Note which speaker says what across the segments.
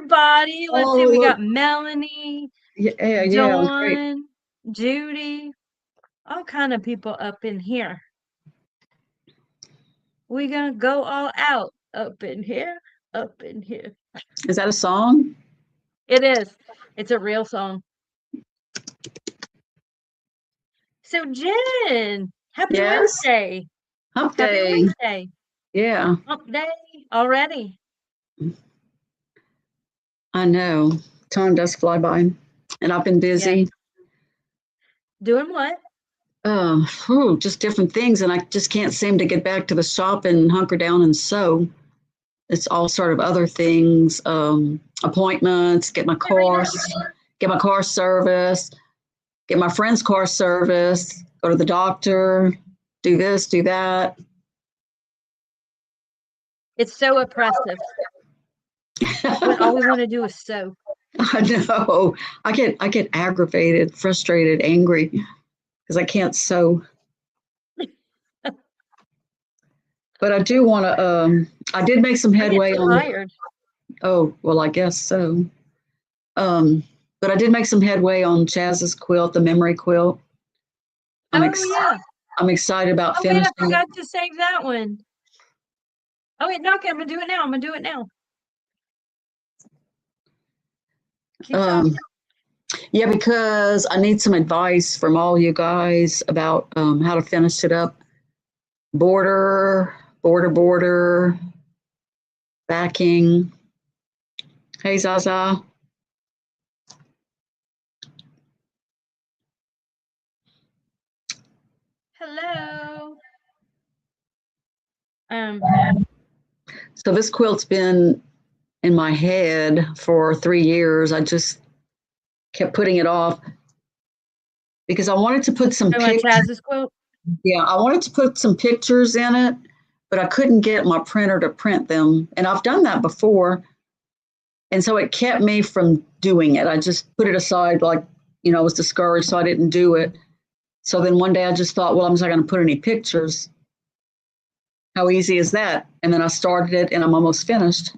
Speaker 1: everybody. Let's
Speaker 2: Oh,
Speaker 1: see. We
Speaker 2: look.
Speaker 1: got Melanie,
Speaker 2: Yeah, great.
Speaker 1: Dawn, Judy, all kind of people up in here. We gonna go all out up in here, up in here.
Speaker 2: Is that a song?
Speaker 1: It is. It's a real song. So Jen, happy
Speaker 2: Yes.
Speaker 1: Wednesday.
Speaker 2: Hump
Speaker 1: Happy
Speaker 2: day.
Speaker 1: Wednesday.
Speaker 2: Yeah,
Speaker 1: Hump day already.
Speaker 2: I know. Time does fly by, and I've been
Speaker 1: Yeah.
Speaker 2: busy.
Speaker 1: Doing what?
Speaker 2: Just different things, and I just can't seem to get back to the shop and hunker down and sew. It's all sort of other things, appointments, get my car serviced, get my friend's car serviced, go to the doctor, do this, do that.
Speaker 1: It's so oppressive when all we want to do is sew.
Speaker 2: I know. I get aggravated, frustrated, angry because I can't sew. But I do want to. I did make some
Speaker 1: I get
Speaker 2: headway on.
Speaker 1: tired.
Speaker 2: Oh well, I guess so. Um, but I did make some headway on Chaz's quilt, the memory quilt. I'm
Speaker 1: Oh yeah.
Speaker 2: I'm excited about
Speaker 1: Oh wait, I
Speaker 2: finishing it.
Speaker 1: forgot to save that one. Oh wait, no, okay, I'm gonna do it now. I'm gonna do it now. Keep
Speaker 2: Um,
Speaker 1: talking.
Speaker 2: yeah, because I need some advice from all you guys about how to finish it up. Border, backing. Hey, Zaza.
Speaker 1: Hello. Um,
Speaker 2: So this quilt's been in my head for 3 years. I just kept putting it off because I wanted to put some
Speaker 1: I want
Speaker 2: pictures.
Speaker 1: Chaz's quote.
Speaker 2: Yeah, I wanted to put some pictures in it, but I couldn't get my printer to print them. And I've done that before. And so it kept me from doing it. I just put it aside, like, I was discouraged, so I didn't do it. So then one day I just thought, well, I'm not going to put any pictures. How easy is that? And then I started it and I'm almost finished.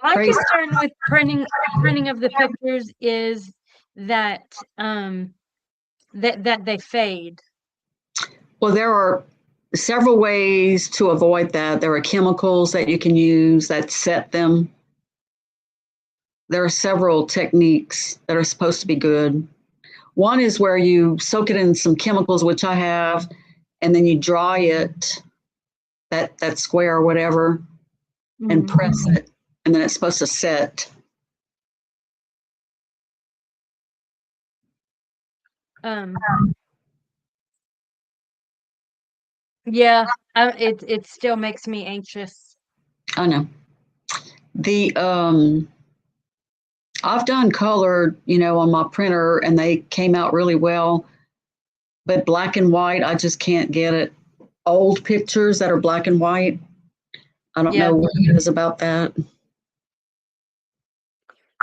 Speaker 1: My
Speaker 2: Crazy.
Speaker 1: concern with printing of the pictures is that that they fade.
Speaker 2: Well, there are several ways to avoid that. There are chemicals that you can use that set them. There are several techniques that are supposed to be good. One is where you soak it in some chemicals, which I have, and then you dry it, that square or whatever, and press it, and then it's supposed to set.
Speaker 1: Yeah, it still makes me anxious.
Speaker 2: I know. The I've done colored, on my printer, and they came out really well. But black and white, I just can't get it. Old pictures that are black and white, I don't know what it is about that.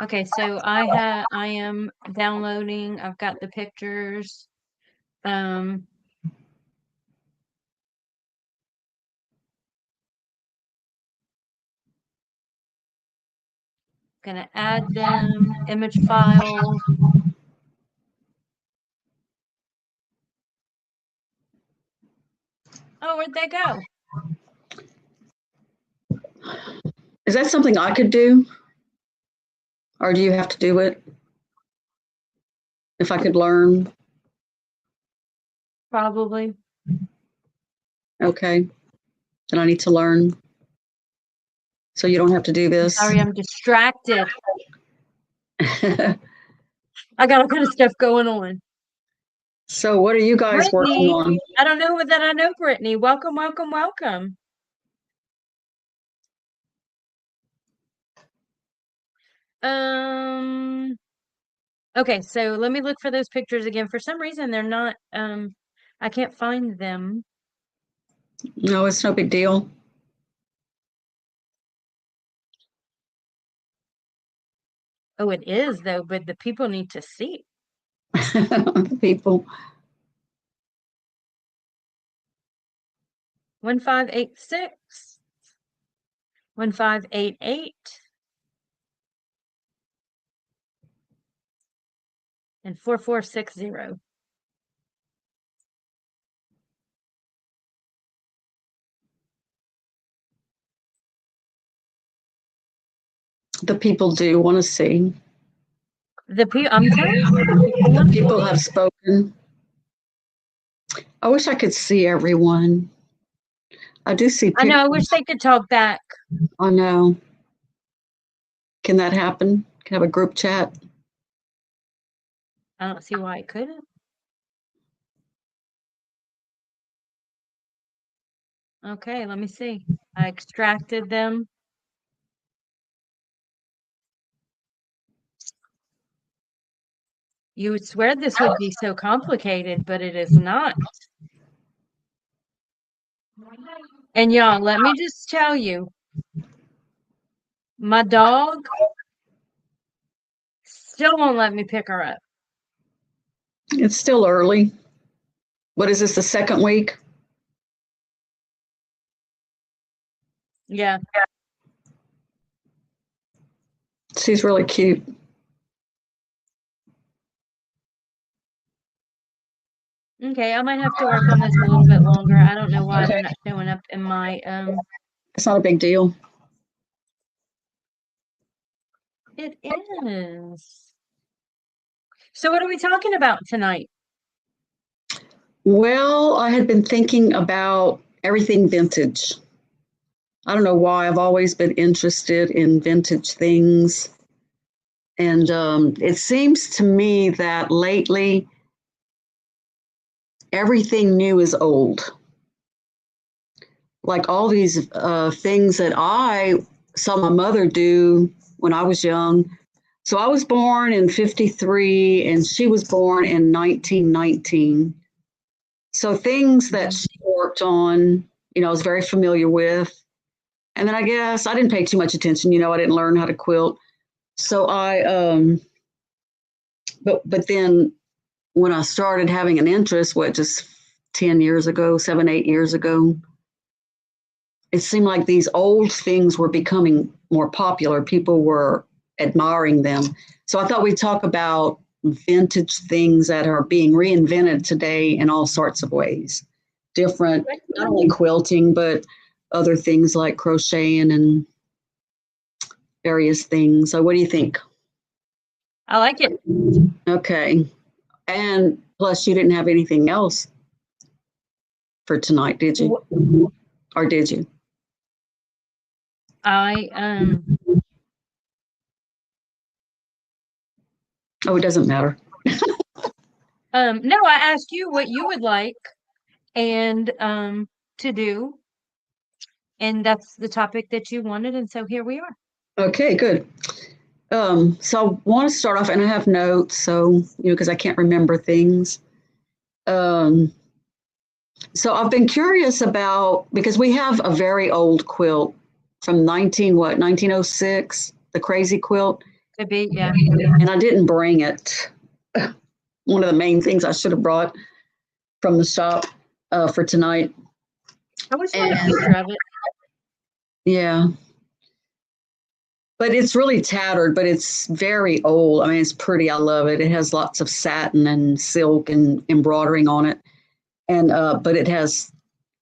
Speaker 1: Okay, so I am downloading. I've got the pictures. Gonna add them, image files. Oh, where'd they go?
Speaker 2: Is that something I could do? Or do you have to do it? If I could learn?
Speaker 1: Probably.
Speaker 2: Okay. Then I need to learn. So you don't have to do this.
Speaker 1: Sorry, I'm distracted. I got all kind of stuff going on.
Speaker 2: So what are you guys working
Speaker 1: Brittany,
Speaker 2: on?
Speaker 1: I don't know that I know Brittany. Welcome, welcome, welcome. Okay, so let me look for those pictures again. For some reason they're not I can't find them.
Speaker 2: No, it's no big deal.
Speaker 1: Oh, it is though, but the people need to see.
Speaker 2: People.
Speaker 1: 1586 1588 and 4460.
Speaker 2: The people do want to see.
Speaker 1: I'm telling you, the people want to
Speaker 2: People
Speaker 1: see.
Speaker 2: have spoken. I wish I could see everyone. I do see
Speaker 1: I know, I wish
Speaker 2: pictures.
Speaker 1: they could talk back.
Speaker 2: I know. Can that happen? Can I have a group chat?
Speaker 1: I don't see why it couldn't. Okay, let me see. I extracted them. You would swear this would be so complicated, but it is not. And y'all, let me just tell you, my dog still won't let me pick her up.
Speaker 2: It's still early. What is this, the second week?
Speaker 1: Yeah.
Speaker 2: She's really cute.
Speaker 1: Okay, I might have to work on this a little bit longer. I don't know why they're
Speaker 2: Okay.
Speaker 1: not showing up in my
Speaker 2: It's not a big deal.
Speaker 1: It is. So what are we talking about tonight?
Speaker 2: Well, I had been thinking about everything vintage. I don't know why. I've always been interested in vintage things. And it seems to me that lately everything new is old. Like all these things that I saw my mother do when I was young. So I was born in 53 and she was born in 1919. So things that
Speaker 1: Mhm.
Speaker 2: she worked on, I was very familiar with. And then I guess I didn't pay too much attention. I didn't learn how to quilt. So but then when I started having an interest, just 10 years ago, 7, 8 years ago, it seemed like these old things were becoming more popular. People were admiring them. So I thought we'd talk about vintage things that are being reinvented today in all sorts of ways. Different, not only quilting, but other things like crocheting and various things. So what do you think?
Speaker 1: I like it.
Speaker 2: Okay. And plus, you didn't have anything else for tonight, did you? Or did you?
Speaker 1: I
Speaker 2: Oh, it doesn't matter.
Speaker 1: no, I asked you what you would like and to do, and that's the topic that you wanted, and so here we are.
Speaker 2: Okay, good. So I want to start off, and I have notes, so because I can't remember things. Um, so I've been curious about because we have a very old quilt from 1906, the crazy quilt,
Speaker 1: Could be, yeah.
Speaker 2: and I didn't bring it. One of the main things I should have brought from the shop for tonight.
Speaker 1: I wish I had a
Speaker 2: And
Speaker 1: picture of it.
Speaker 2: yeah, but it's really tattered, but it's very old. I mean, it's pretty. I love it. It has lots of satin and silk and embroidering on it. And but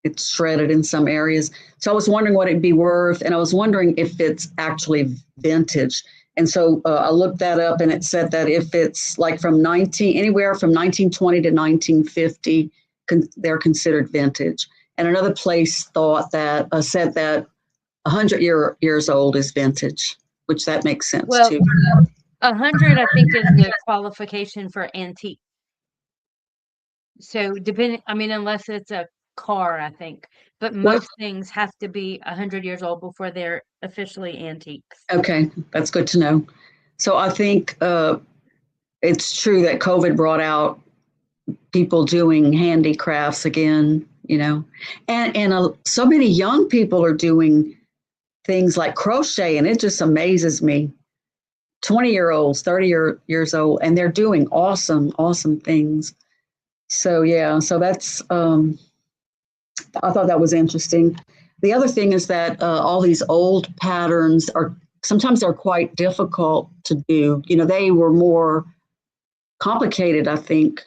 Speaker 2: it's shredded in some areas. So I was wondering what it'd be worth, and I was wondering if it's actually vintage. And so I looked that up, and it said that if it's like from 19 anywhere from 1920 to 1950, they're considered vintage. And another place thought that said that 100 years old is vintage, which that makes sense
Speaker 1: Well,
Speaker 2: too.
Speaker 1: 100, I think, is the qualification for antique. So depending, I mean, unless it's a car, I think, but
Speaker 2: What?
Speaker 1: most things have to be 100 years old before they're officially antiques.
Speaker 2: Okay, that's good to know. So I think it's true that COVID brought out people doing handicrafts again, and so many young people are doing things like crochet, and it just amazes me. 20-year-olds, 30 years old, and they're doing awesome things. So yeah, so that's I thought that was interesting. The other thing is that all these old patterns are sometimes they're quite difficult to do. They were more complicated, I think.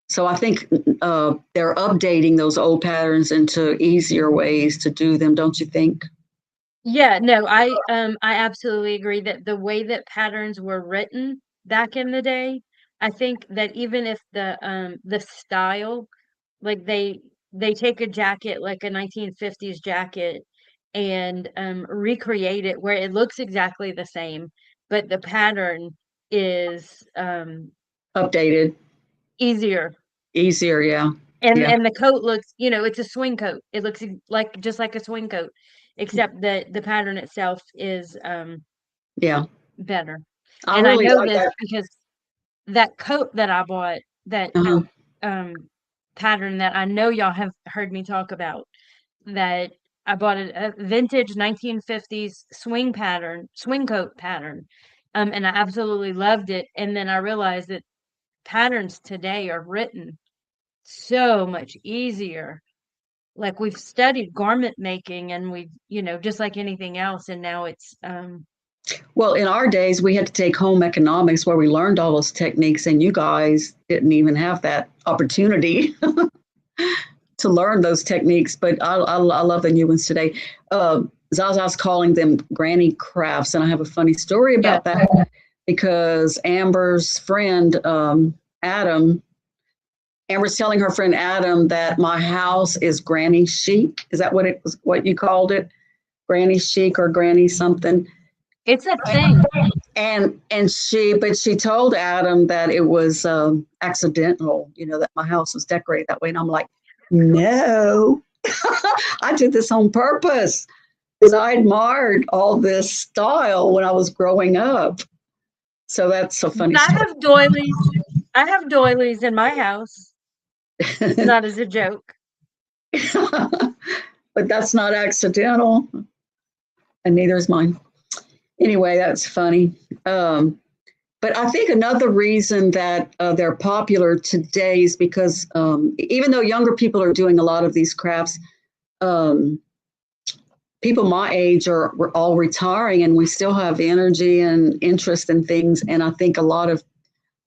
Speaker 2: So I think they're updating those old patterns into easier ways to do them, don't you think?
Speaker 1: Yeah, no, I absolutely agree that the way that patterns were written back in the day, I think that even if the style, like they take a jacket like a 1950s jacket and recreate it where it looks exactly the same, but the pattern is
Speaker 2: Updated,
Speaker 1: easier.
Speaker 2: easier, yeah. Yeah,
Speaker 1: And the coat looks, it's a swing coat. It looks like just like a swing coat, except that the pattern itself is
Speaker 2: yeah.
Speaker 1: better.
Speaker 2: I
Speaker 1: And I
Speaker 2: really
Speaker 1: know
Speaker 2: like
Speaker 1: this
Speaker 2: that.
Speaker 1: because that coat that I bought, that
Speaker 2: Uh-huh.
Speaker 1: um pattern that I know y'all have heard me talk about, that I bought a vintage 1950s swing coat pattern. And I absolutely loved it. And then I realized that patterns today are written so much easier. Like we've studied garment making and we've, just like anything else, and now it's
Speaker 2: Well, in our days, we had to take home economics where we learned all those techniques, and you guys didn't even have that opportunity to learn those techniques. But I love the new ones today. Zaza's calling them granny crafts, and I have a funny story
Speaker 1: yeah.
Speaker 2: about that because Amber's friend Adam, Amber's telling her friend Adam that my house is granny chic. Is that what it was? What you called it? Granny chic or granny something?
Speaker 1: It's a thing.
Speaker 2: And she told Adam that it was accidental, that my house was decorated that way, and I'm like, no, I did this on purpose because I admired all this style when I was growing up. So that's a funny
Speaker 1: I
Speaker 2: story.
Speaker 1: have doilies. I have doilies in my house. Not as a joke.
Speaker 2: But that's not accidental, and neither is mine. Anyway, that's funny. Um, But I think another reason that they're popular today is because even though younger people are doing a lot of these crafts, um, people my age are we're all retiring, and we still have energy and interest in things. And I think a lot of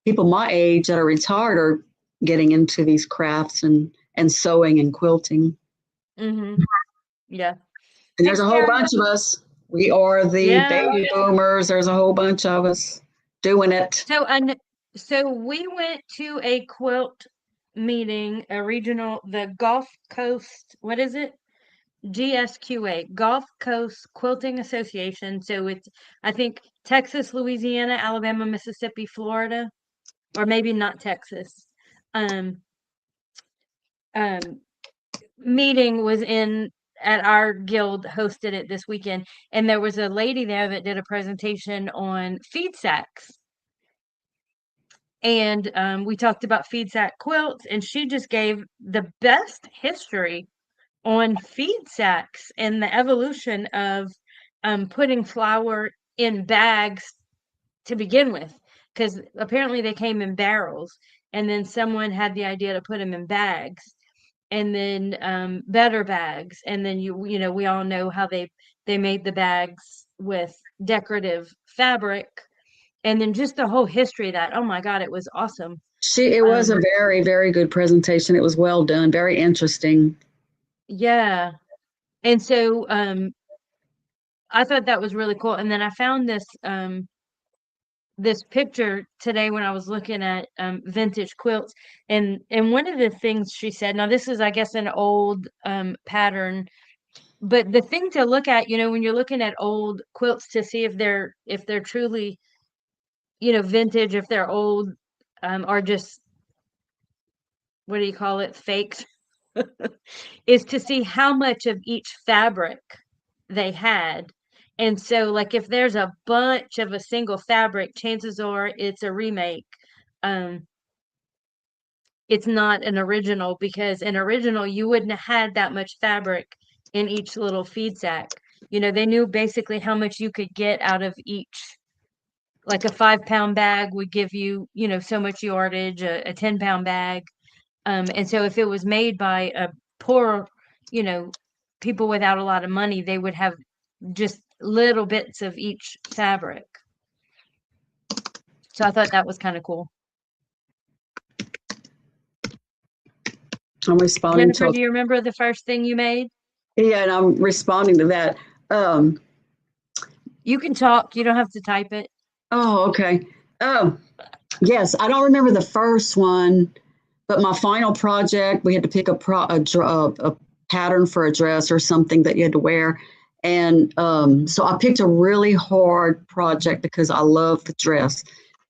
Speaker 2: people my age that are retired are getting into these crafts and sewing and quilting.
Speaker 1: Mhm. Yeah.
Speaker 2: And there's
Speaker 1: Thanks,
Speaker 2: a whole
Speaker 1: Karen.
Speaker 2: bunch of us. We are the
Speaker 1: Yeah.
Speaker 2: baby boomers. There's a whole bunch of us doing it.
Speaker 1: So so we went to a quilt meeting, a regional, the Gulf Coast, what is it? GSQA, Gulf Coast Quilting Association. So it's, I think, Texas, Louisiana, Alabama, Mississippi, Florida, or maybe not Texas. Um, um, Meeting was in at our guild, hosted it this weekend, and there was a lady there that did a presentation on feed sacks. And we talked about feed sack quilts, and she just gave the best history on feed sacks and the evolution of putting flour in bags to begin with, because apparently they came in barrels, and then someone had the idea to put them in bags, and then better bags, and then we all know how they made the bags with decorative fabric, and then just the whole history of that. Oh my God, it was awesome.
Speaker 2: It was a
Speaker 1: Um,
Speaker 2: very, very good presentation. It was well done, very interesting.
Speaker 1: yeah. And so I thought that was really cool. And then I found this picture today when I was looking at vintage quilts, and one of the things she said, now this is I guess an old pattern, but the thing to look at, when you're looking at old quilts to see if they're truly, vintage, if they're old, or just, what do you call it, faked, is to see how much of each fabric they had. And so, like, if there's a bunch of a single fabric, chances are it's a remake. Um, it's not an original, because an original, you wouldn't have had that much fabric in each little feed sack. They knew basically how much you could get out of each. Like a 5-pound bag would give you, so much yardage, a 10-pound bag. And so if it was made by a poor, you know, people without a lot of money, they would have just little bits of each fabric. So I thought that was kind of cool.
Speaker 2: I'm responding
Speaker 1: Jennifer,
Speaker 2: to,
Speaker 1: do you remember the first thing you made?
Speaker 2: yeah, and I'm responding to that. Um,
Speaker 1: You can talk, you don't have to type it.
Speaker 2: oh, okay. Oh, yes, I don't remember the first one, but my final project, we had to pick a pattern for a dress or something that you had to wear. And so I picked a really hard project because I love the dress.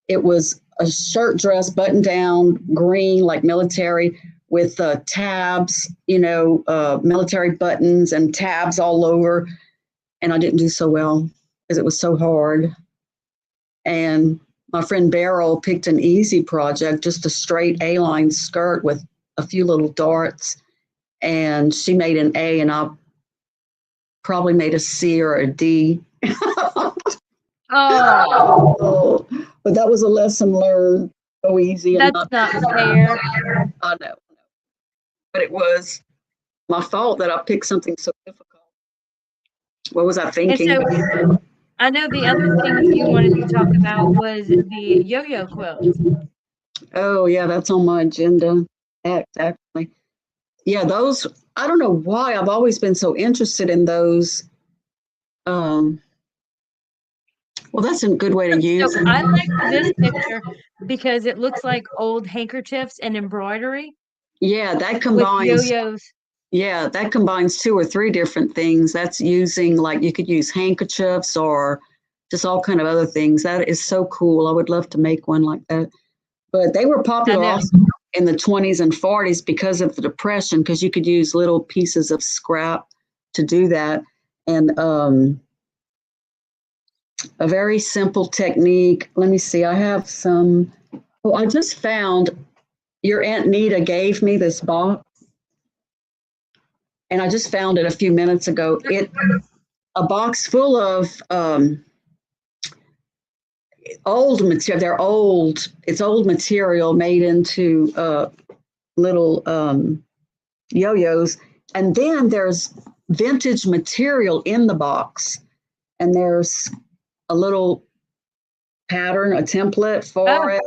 Speaker 2: It was a shirt dress, button down, green, like military, with tabs, military buttons and tabs all over. And I didn't do so well because it was so hard. And my friend Beryl picked an easy project, just a straight A-line skirt with a few little darts. And she made an A, and I probably made a C or a D.
Speaker 1: Oh,
Speaker 2: Oh, but that was a lesson learned. So easy and
Speaker 1: that's
Speaker 2: not.
Speaker 1: not fair.
Speaker 2: I know, but it was my fault that I picked something so difficult. What was I
Speaker 1: And
Speaker 2: thinking?
Speaker 1: so I know the other thing you wanted to talk about was the yo-yo quilt.
Speaker 2: Oh, yeah, that's on my agenda. Exactly. Yeah, those, I don't know why I've always been so interested in those. Um, well, that's a good way to use
Speaker 1: So
Speaker 2: it.
Speaker 1: I like this picture because it looks like old handkerchiefs and embroidery
Speaker 2: Yeah, that
Speaker 1: with
Speaker 2: combines,
Speaker 1: yo-yos.
Speaker 2: yeah, that combines two or three different things. That's using, like, you could use handkerchiefs or just all kind of other things. That is so cool. I would love to make one like that. But they were
Speaker 1: I
Speaker 2: popular
Speaker 1: know.
Speaker 2: also in the 20s and 40s because of the Depression, because you could use little pieces of scrap to do that. And a very simple technique. Let me see, I have some. Oh, I just found your Aunt Nita gave me this box, and I just found it a few minutes ago. A box full of old material. They're old. It's old material made into little yo-yos, and then there's vintage material in the box, and there's a little pattern, a template for
Speaker 1: Oh,
Speaker 2: it,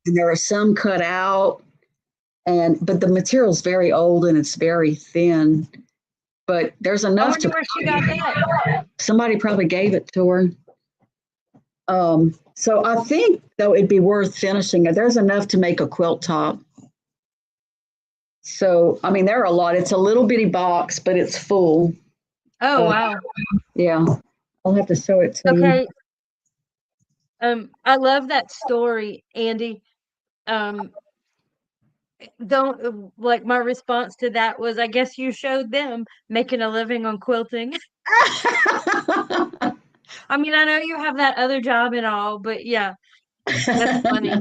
Speaker 2: and there are some cut out, and but the material's very old and it's very thin, but there's
Speaker 1: I
Speaker 2: enough
Speaker 1: wonder
Speaker 2: to.
Speaker 1: where she got that.
Speaker 2: Somebody probably gave it to her. So I think though it'd be worth finishing it. There's enough to make a quilt top. So I mean, there are a lot. It's a little bitty box, but it's full.
Speaker 1: Oh,
Speaker 2: Uh,
Speaker 1: wow.
Speaker 2: yeah, I'll have to show it to you.
Speaker 1: Okay. I love that story, Andy. Um, don't like my response to that was, I guess you showed them making a living on quilting. I mean, I know you have that other job and all, but yeah, that's funny.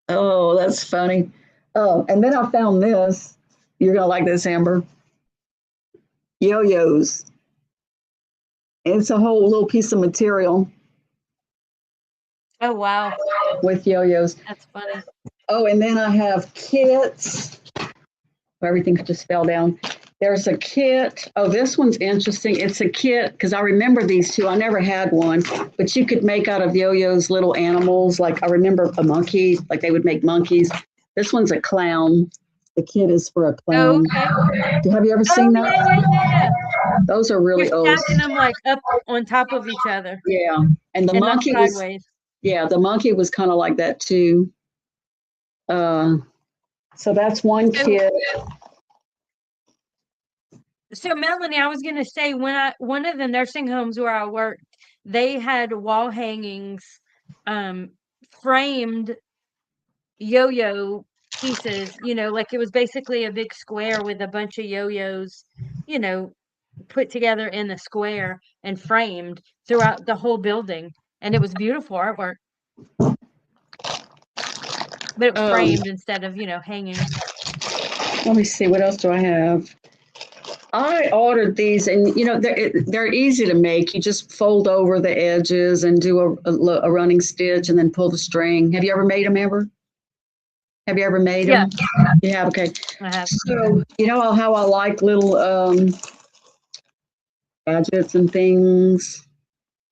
Speaker 2: Oh, that's funny. Oh, and then I found this. You're gonna like this, Amber. Yo-yos. It's a whole little piece of material
Speaker 1: Oh, wow.
Speaker 2: with yo-yos.
Speaker 1: That's funny.
Speaker 2: Oh, and then I have kits. Everything just fell down. There's a kit. Oh, this one's interesting. It's a kit because I remember these two. I never had one, but you could make out of yo-yos little animals. Like I remember a monkey, like they would make monkeys. This one's a clown. The kit is for a
Speaker 1: Oh,
Speaker 2: clown.
Speaker 1: okay.
Speaker 2: Have you ever
Speaker 1: Oh,
Speaker 2: seen
Speaker 1: yeah, yeah,
Speaker 2: that?
Speaker 1: yeah, yeah.
Speaker 2: Those are
Speaker 1: You're
Speaker 2: really old.
Speaker 1: stacking them like up on top of each other
Speaker 2: Yeah. And the
Speaker 1: and not
Speaker 2: monkey was,
Speaker 1: sideways.
Speaker 2: yeah, the monkey was kind of like that too. Uh, so that's one
Speaker 1: So,
Speaker 2: kit.
Speaker 1: so Melanie, I was gonna say one of the nursing homes where I worked, they had wall hangings, um, framed yo-yo pieces, like it was basically a big square with a bunch of yo-yos, you know, put together in the square and framed throughout the whole building. And it was beautiful artwork, but it was
Speaker 2: Um,
Speaker 1: framed instead of, hanging.
Speaker 2: let me see, what else do I have? I ordered these, and they're easy to make. You just fold over the edges and do a running stitch, and then pull the string. Have you ever made them ever? Have you ever made
Speaker 1: Yeah,
Speaker 2: them? You have. Okay.
Speaker 1: I have.
Speaker 2: So you know how I like little gadgets and things.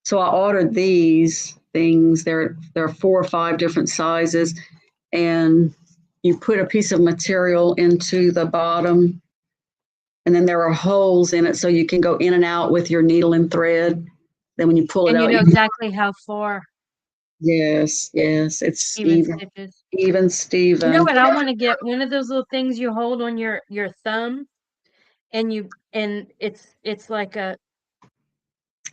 Speaker 2: So I ordered these things. There are 4 or 5 different sizes, and you put a piece of material into the bottom, and then there are holes in it so you can go in and out with your needle and thread. Then when you pull it
Speaker 1: And you
Speaker 2: out,
Speaker 1: know
Speaker 2: you
Speaker 1: exactly how far,
Speaker 2: yes, yes, it's
Speaker 1: even stitches.
Speaker 2: even
Speaker 1: You know
Speaker 2: Steven.
Speaker 1: what I want to get? One of those little things you hold on your thumb, and it's like a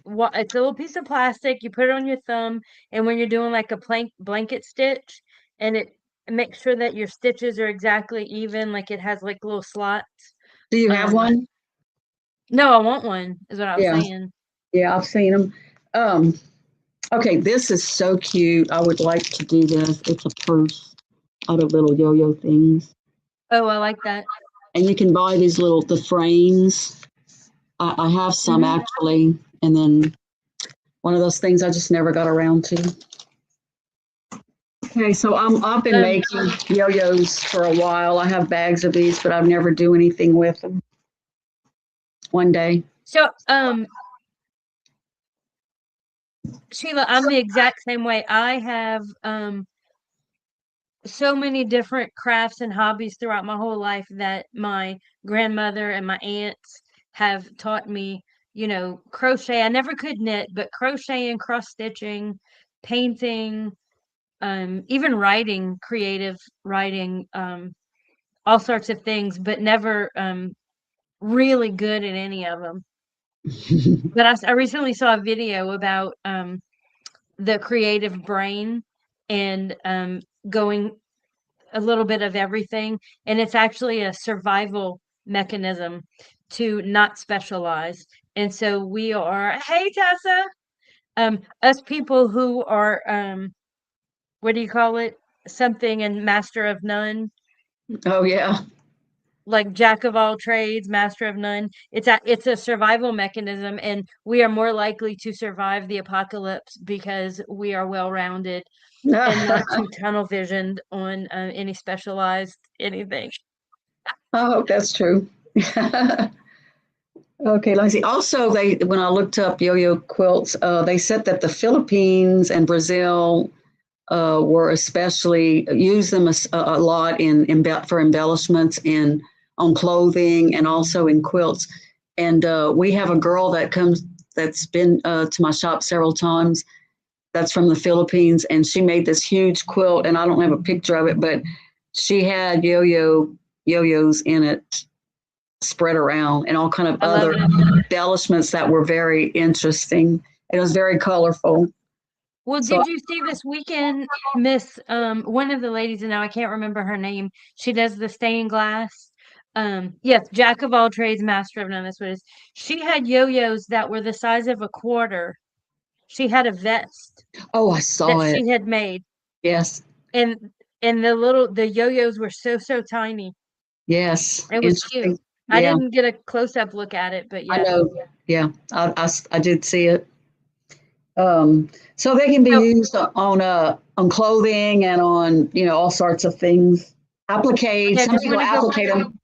Speaker 1: what? It's a little piece of plastic. You put it on your thumb, and when you're doing like a blanket stitch, and it makes sure that your stitches are exactly even, like it has like little slots.
Speaker 2: Do you have
Speaker 1: Um,
Speaker 2: one?
Speaker 1: no, I want one, is what I was
Speaker 2: Yeah,
Speaker 1: saying.
Speaker 2: yeah, I've seen them. Um, okay, this is so cute. I would like to do this. It's a purse out of little yo-yo things,
Speaker 1: Oh, I like that.
Speaker 2: and you can buy these little the frames. I have some
Speaker 1: Hmm.
Speaker 2: actually, and then one of those things I just never got around to. Okay, so I've been
Speaker 1: Um,
Speaker 2: making yo-yos for a while. I have bags of these, but I never do anything with them. One day.
Speaker 1: so Sheila, I'm the exact same way. I have so many different crafts and hobbies throughout my whole life that my grandmother and my aunts have taught me, crochet. I never could knit, but crocheting, cross stitching, painting, even writing, creative writing, all sorts of things, but never really good at any of them. But I recently saw a video about the creative brain and going a little bit of everything, and it's actually a survival mechanism to not specialize. And so we are, hey Tessa, us people who are what do you call it? Something and master of none,
Speaker 2: Oh yeah.
Speaker 1: like jack of all trades, master of none. It's a survival mechanism, and we are more likely to survive the apocalypse because we are well rounded and not too tunnel visioned on any specialized anything.
Speaker 2: I hope that's true. Okay, let me see. Also, they when I looked up yo-yo quilts, they said that the Philippines and Brazil were especially use them a lot for embellishments in on clothing and also in quilts. And we have a girl that's been to my shop several times. That's from the Philippines, and she made this huge quilt. And I don't have a picture of it, but she had yo-yos in it spread around and all kind of
Speaker 1: I love
Speaker 2: other
Speaker 1: it.
Speaker 2: embellishments that were very interesting. It was very colorful.
Speaker 1: Well,
Speaker 2: So
Speaker 1: did you see this weekend, Miss one of the ladies, and now I can't remember her name. She does the stained glass. Yes, jack of all trades, master of none. That's what it is. She had yo-yos that were the size of a quarter. She had a vest
Speaker 2: oh, I
Speaker 1: that
Speaker 2: saw it.
Speaker 1: she had made,
Speaker 2: Yes,
Speaker 1: and the yo-yos were so tiny.
Speaker 2: yes,
Speaker 1: It was cute.
Speaker 2: interesting.
Speaker 1: I
Speaker 2: Yeah,
Speaker 1: didn't get a close-up look at it, but
Speaker 2: I
Speaker 1: yeah.
Speaker 2: know. Yeah, I did see it. So they can be
Speaker 1: So,
Speaker 2: used on clothing and on all sorts of things. Applique.
Speaker 1: okay, I
Speaker 2: Some
Speaker 1: just
Speaker 2: people
Speaker 1: want to go.
Speaker 2: applicate them.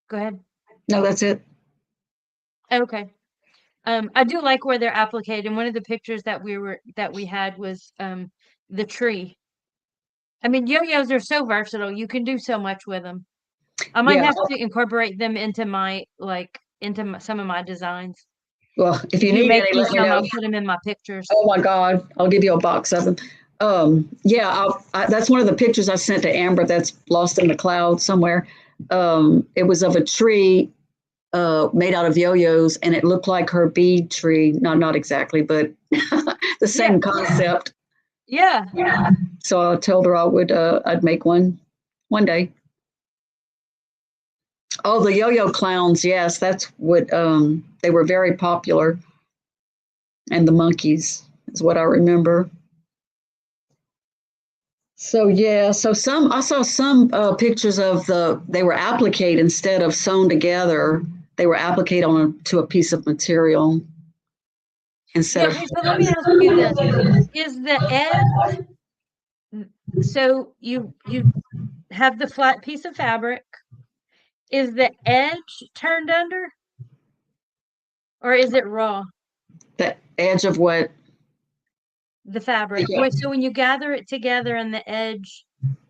Speaker 1: Go ahead.
Speaker 2: No, that's it.
Speaker 1: Okay. I do like where they're appliqued, and one of the pictures that we had was the tree. I mean, yo-yos are so versatile. You can do so much with them. I might
Speaker 2: Yeah.
Speaker 1: have to incorporate them into some of my designs.
Speaker 2: Well, if
Speaker 1: If
Speaker 2: you
Speaker 1: you
Speaker 2: need
Speaker 1: make
Speaker 2: any,
Speaker 1: me
Speaker 2: let me
Speaker 1: some,
Speaker 2: know.
Speaker 1: I'll put them in my pictures.
Speaker 2: Oh my God, I'll give you a box of them. Yeah, that's one of the pictures I sent to Amber that's lost in the cloud somewhere. It was of a tree made out of yo-yos, and it looked like her bead tree. Not exactly, but the
Speaker 1: Yeah,
Speaker 2: same concept.
Speaker 1: yeah.
Speaker 2: So I told her I'd make one day. Oh, the yo-yo clowns. Yes, that's what they were very popular, and the monkeys is what I remember. So yeah, so some I saw some pictures of they were applique instead of sewn together. They were applique to a piece of material instead
Speaker 1: Yeah,
Speaker 2: of.
Speaker 1: okay, so let me ask you this. Is the edge so you have the flat piece of fabric. Is the edge turned under or is it raw?
Speaker 2: The edge of what?
Speaker 1: The fabric. Wait, so when you gather it together and the edge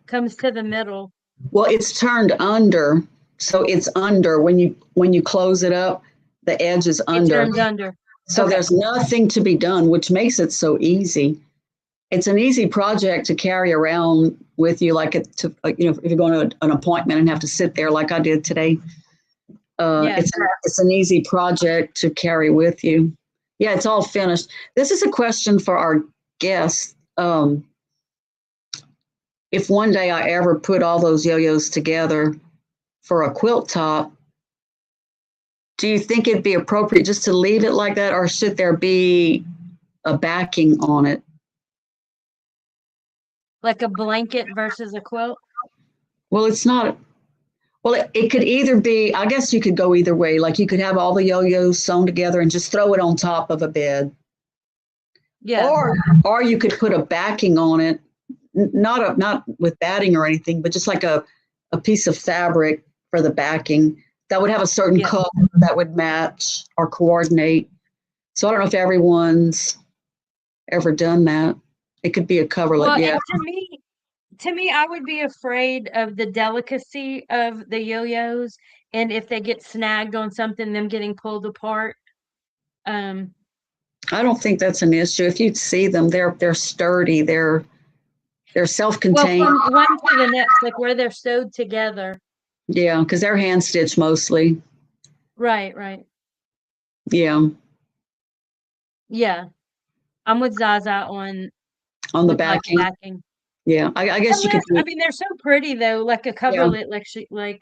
Speaker 1: comes to the middle.
Speaker 2: Well, it's turned under, so it's under when you close it up, the edge is
Speaker 1: It
Speaker 2: under.
Speaker 1: turns under.
Speaker 2: So
Speaker 1: Okay.
Speaker 2: there's nothing to be done, which makes it so easy. It's an easy project to carry around with you, like if you're going to an appointment and have to sit there, like I did today.
Speaker 1: Yeah.
Speaker 2: It's an easy project to carry with you. Yeah, it's all finished. This is a question for our guests. If one day I ever put all those yo-yos together for a quilt top, do you think it'd be appropriate just to leave it like that, or should there be a backing on it?
Speaker 1: Like a blanket versus a quilt?
Speaker 2: Well, it's not. Well, it could either be, I guess you could go either way. Like you could have all the yo-yos sewn together and just throw it on top of a bed.
Speaker 1: Yeah.
Speaker 2: Or you could put a backing on it, not with batting or anything, but just like a piece of fabric for the backing that would have a certain
Speaker 1: Yeah.
Speaker 2: color that would match or coordinate. So I don't know if everyone's ever done that. It could be a coverlet,
Speaker 1: Well,
Speaker 2: yeah.
Speaker 1: and to me, I would be afraid of the delicacy of the yo-yos, and if they get snagged on something, them getting pulled apart. Um,
Speaker 2: I don't think that's an issue. If you see them, they're sturdy. They're
Speaker 1: well,
Speaker 2: self-contained.
Speaker 1: from one to the next, like where they're sewed together.
Speaker 2: Yeah, because they're hand stitched mostly.
Speaker 1: Right, right.
Speaker 2: Yeah,
Speaker 1: Yeah. I'm with Zaza on
Speaker 2: on the
Speaker 1: with like
Speaker 2: backing.
Speaker 1: backing.
Speaker 2: Yeah, I guess you could.
Speaker 1: I mean, they're so pretty though. Like a
Speaker 2: Yeah,
Speaker 1: coverlet, like Sheila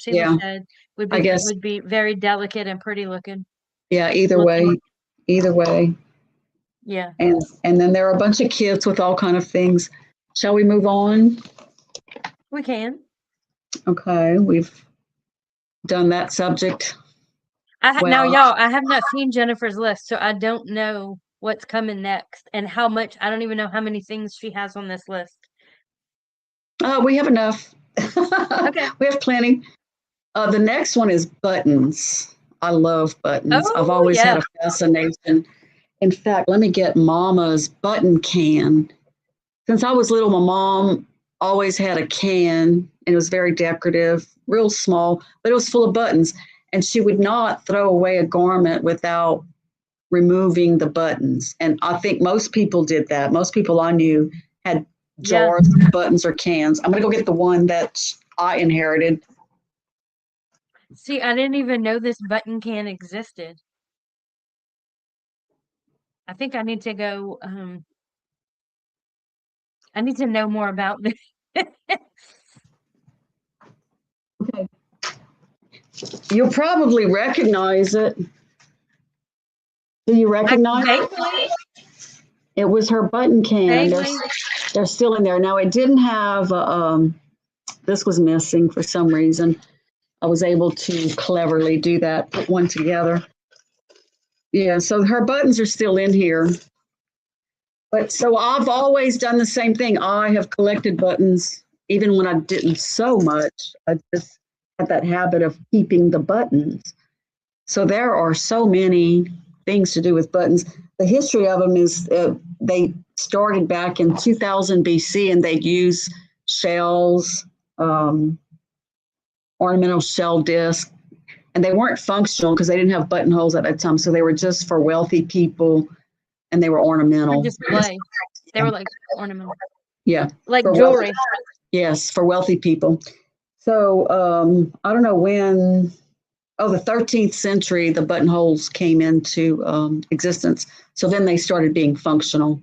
Speaker 2: yeah.
Speaker 1: said,
Speaker 2: I guess.
Speaker 1: would be very delicate and pretty looking.
Speaker 2: Yeah. Either
Speaker 1: Looking.
Speaker 2: way, either way.
Speaker 1: Yeah.
Speaker 2: And then there are a bunch of kits with all kind of things. Shall we move on?
Speaker 1: We can.
Speaker 2: Okay, we've done that subject.
Speaker 1: Now,
Speaker 2: Well,
Speaker 1: y'all, I have not seen Jennifer's list, so I don't know what's coming next and how much. I don't even know how many things she has on this list.
Speaker 2: we have enough.
Speaker 1: Okay.
Speaker 2: We have plenty. The next one is buttons. I love buttons. I've
Speaker 1: Oh,
Speaker 2: always
Speaker 1: yeah.
Speaker 2: had a fascination. In fact, let me get Mama's button can. Since I was little, my mom always had a can, and it was very decorative, real small, but it was full of buttons. And she would not throw away a garment without removing the buttons. And I think most people did that. Most people I knew had
Speaker 1: Yeah.
Speaker 2: jars of buttons or cans. I'm going to go get the one that I inherited.
Speaker 1: See, I didn't even know this button can existed. I think I need to go. I need to know more about this.
Speaker 2: Okay. You'll probably recognize it. Do you recognize it?
Speaker 1: Vaguely,
Speaker 2: It was her button can.
Speaker 1: vaguely.
Speaker 2: They're still in there. Now, it didn't have, this was missing for some reason. I was able to cleverly do that, put one together. Yeah, so her buttons are still in here. But so I've always done the same thing. I have collected buttons, even when I didn't sew much. I just had that habit of keeping the buttons. So there are so many things to do with buttons. The history of them is they started back in 2000 BC, and they'd use shells, ornamental shell disc, and they weren't functional because they didn't have buttonholes at that time. So they were just for wealthy people, and they were
Speaker 1: For
Speaker 2: ornamental.
Speaker 1: display. They were like ornamental,
Speaker 2: Yeah,
Speaker 1: like
Speaker 2: for
Speaker 1: jewelry.
Speaker 2: yes, for wealthy people. So I don't know when. Oh, the 13th century, the buttonholes came into existence. So then they started being functional.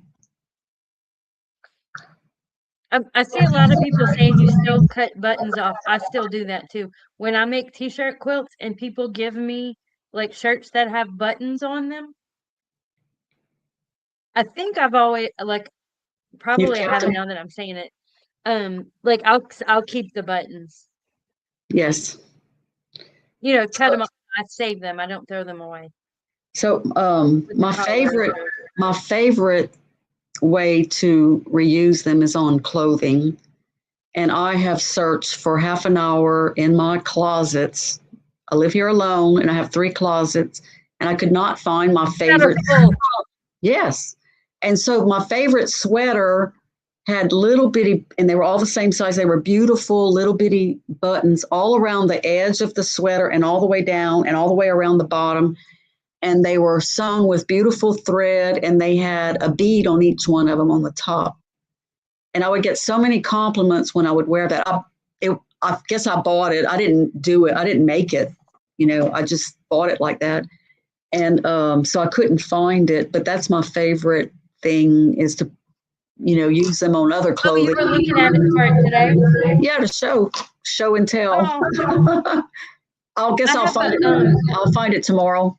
Speaker 1: I see a lot of people saying you still cut buttons off. I still do that too. When I make t-shirt quilts and people give me like shirts that have buttons on them, I think I've always like
Speaker 2: You've
Speaker 1: probably I
Speaker 2: kept
Speaker 1: haven't
Speaker 2: them?
Speaker 1: now that I'm saying it. Like I'll keep the buttons.
Speaker 2: Yes.
Speaker 1: You know, cut them off. I save them. I don't throw them away.
Speaker 2: So
Speaker 1: With the collar.
Speaker 2: my favorite way to reuse them is on clothing. And I have searched for half an hour in my closets. I live here alone, and I have 3 closets, and I could not find my
Speaker 1: That are
Speaker 2: favorite.
Speaker 1: full.
Speaker 2: Yes. And so my favorite sweater had little bitty, and they were all the same size. They were beautiful little bitty buttons all around the edge of the sweater and all the way down and all the way around the bottom. And they were sewn with beautiful thread, and they had a bead on each one of them on the top. And I would get so many compliments when I would wear that. I guess I bought it. I didn't do it. I didn't make it. I just bought it like that. And so I couldn't find it. But that's my favorite thing, is to use them on other
Speaker 1: Oh, you
Speaker 2: clothing.
Speaker 1: were looking at it for it today?
Speaker 2: Yeah, to show and tell.
Speaker 1: Oh,
Speaker 2: I'll guess
Speaker 1: I
Speaker 2: I'll
Speaker 1: have
Speaker 2: find
Speaker 1: a
Speaker 2: it. I'll find it tomorrow.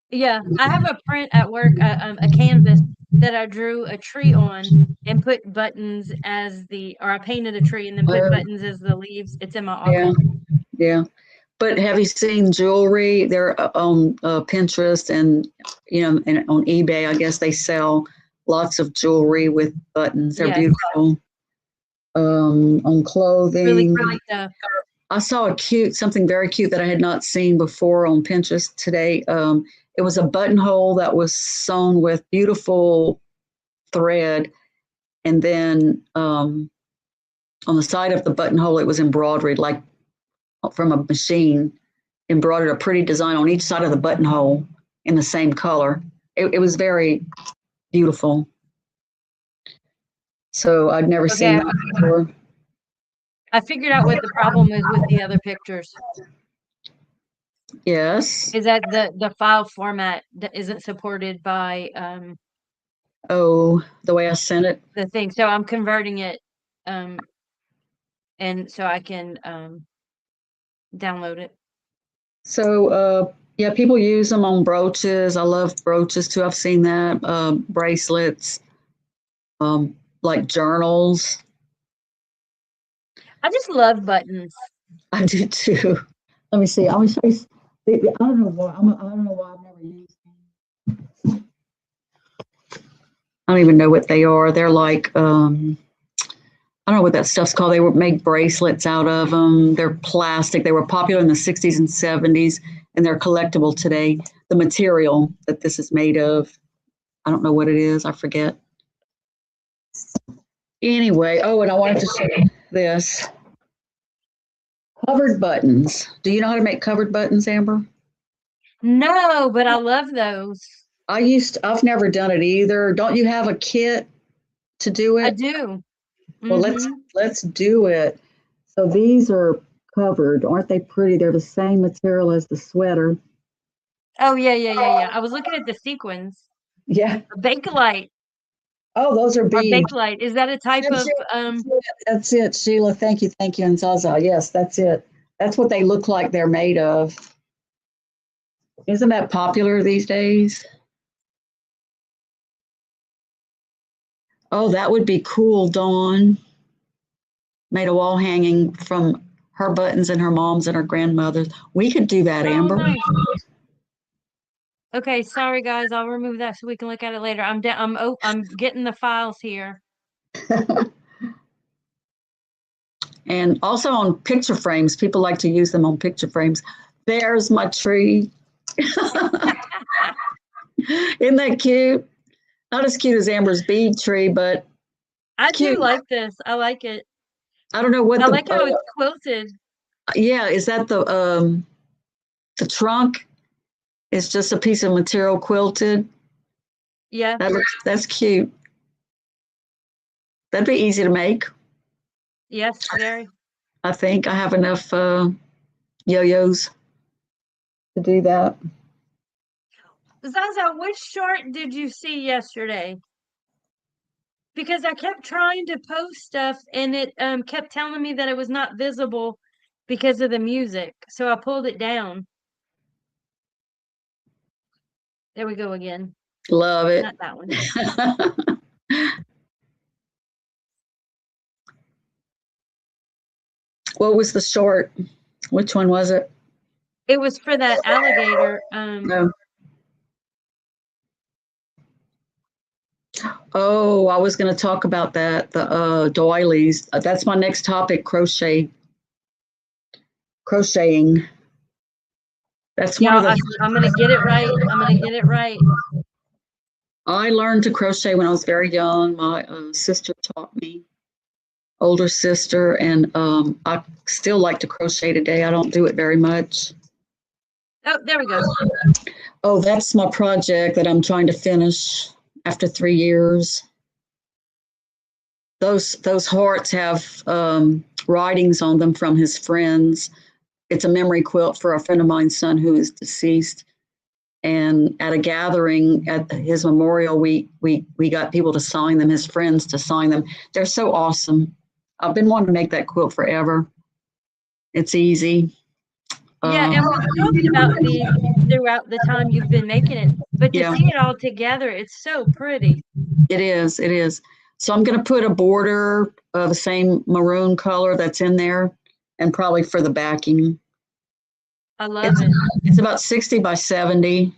Speaker 1: yeah, I have a print at work, a canvas that I drew a tree on and put buttons as or I painted a tree and then put
Speaker 2: Uh,
Speaker 1: buttons as the leaves. It's in my
Speaker 2: yeah,
Speaker 1: office.
Speaker 2: yeah. But have you seen jewelry? They're on Pinterest and and on eBay. I guess they sell lots of jewelry with buttons. They're
Speaker 1: Yes,
Speaker 2: beautiful. On
Speaker 1: really
Speaker 2: clothing,
Speaker 1: cute stuff.
Speaker 2: I saw something very cute that I had not seen before on Pinterest today. It was a buttonhole that was sewn with beautiful thread, and then on the side of the buttonhole, it was embroidered like from a machine, embroidered a pretty design on each side of the buttonhole in the same color. It was very beautiful. So I'd never seen
Speaker 1: Okay,
Speaker 2: that before.
Speaker 1: I figured out what the problem is with the other pictures.
Speaker 2: Yes.
Speaker 1: Is that the file format that isn't supported by
Speaker 2: Oh, the way I sent it.
Speaker 1: the thing. So I'm converting it and so I can download it.
Speaker 2: So yeah, people use them on brooches. I love brooches too. I've seen that. Bracelets, like journals.
Speaker 1: I just love buttons.
Speaker 2: I do too. Let me see. I will show you. I don't know why. I don't know why I've never used them. I don't even know what they are. They're like I don't know what that stuff's called. They were make bracelets out of them. They're plastic. They were popular in the 60s and 70s, and they're collectible today. The material that this is made of, I don't know what it is. I forget. Anyway, oh, and I wanted to show you this. Covered buttons. Do you know how to make covered buttons, Amber?
Speaker 1: No, but I love those.
Speaker 2: I've never done it either. Don't you have a kit to do
Speaker 1: I
Speaker 2: it?
Speaker 1: do.
Speaker 2: Well,
Speaker 1: Mm-hmm.
Speaker 2: let's do it. So these are covered. Aren't they pretty? They're the same material as the sweater.
Speaker 1: Oh yeah. I was looking at the sequins.
Speaker 2: Yeah.
Speaker 1: Bakelite
Speaker 2: Oh, those are
Speaker 1: or
Speaker 2: beads.
Speaker 1: Bakelite. Is that a type
Speaker 2: That's
Speaker 1: of
Speaker 2: it. That's it, Sheila. Thank you, and Zaza. Yes, that's it. That's what they look like they're made of. Isn't that popular these days? Oh, that would be cool, Dawn. Made a wall hanging from her buttons and her mom's and her grandmother's. We could do that,
Speaker 1: oh
Speaker 2: Amber.
Speaker 1: nice. Okay, sorry guys, I'll remove that so we can look at it later. I'm getting the files here.
Speaker 2: And also on picture frames, people like to use them on picture frames. There's my tree. Isn't that cute? Not as cute as Amber's bead tree, but
Speaker 1: I do
Speaker 2: cute.
Speaker 1: like this. I like it.
Speaker 2: I don't know what
Speaker 1: I
Speaker 2: the
Speaker 1: like how it's quilted.
Speaker 2: yeah, is that the trunk is just a piece of material quilted.
Speaker 1: Yeah.
Speaker 2: That's cute. That'd be easy to make.
Speaker 1: Yes, very.
Speaker 2: I think I have enough yo-yos to do that.
Speaker 1: Zaza, which short did you see yesterday? Because I kept trying to post stuff and it kept telling me that it was not visible because of the music. So I pulled it down. There we go again.
Speaker 2: Love it.
Speaker 1: Not that one.
Speaker 2: What was the short? Which one was it?
Speaker 1: It was for that alligator.
Speaker 2: No. Oh, I was going to talk about that. The doilies. That's my next topic. Crocheting. That's one of
Speaker 1: Yeah,
Speaker 2: the.
Speaker 1: I'm gonna get it right. I'm gonna get it right.
Speaker 2: I learned to crochet when I was very young. My sister taught me, older sister, and I still like to crochet today. I don't do it very much.
Speaker 1: Oh, there we go.
Speaker 2: Oh, that's my project that I'm trying to finish after 3 years. Those hearts have writings on them from his friends. It's a memory quilt for a friend of mine's son who is deceased. And at a gathering at his memorial, we got people to sign them, his friends to sign them. They're so awesome. I've been wanting to make that quilt forever. It's easy.
Speaker 1: Yeah,
Speaker 2: Uh,
Speaker 1: and we've talked about these throughout the time you've been making it, but to
Speaker 2: yeah,
Speaker 1: see it all together, it's so pretty.
Speaker 2: it is. It is. So I'm going to put a border of the same maroon color that's in there, and probably for the backing.
Speaker 1: I love
Speaker 2: It's
Speaker 1: it.
Speaker 2: it's about 60 by 70.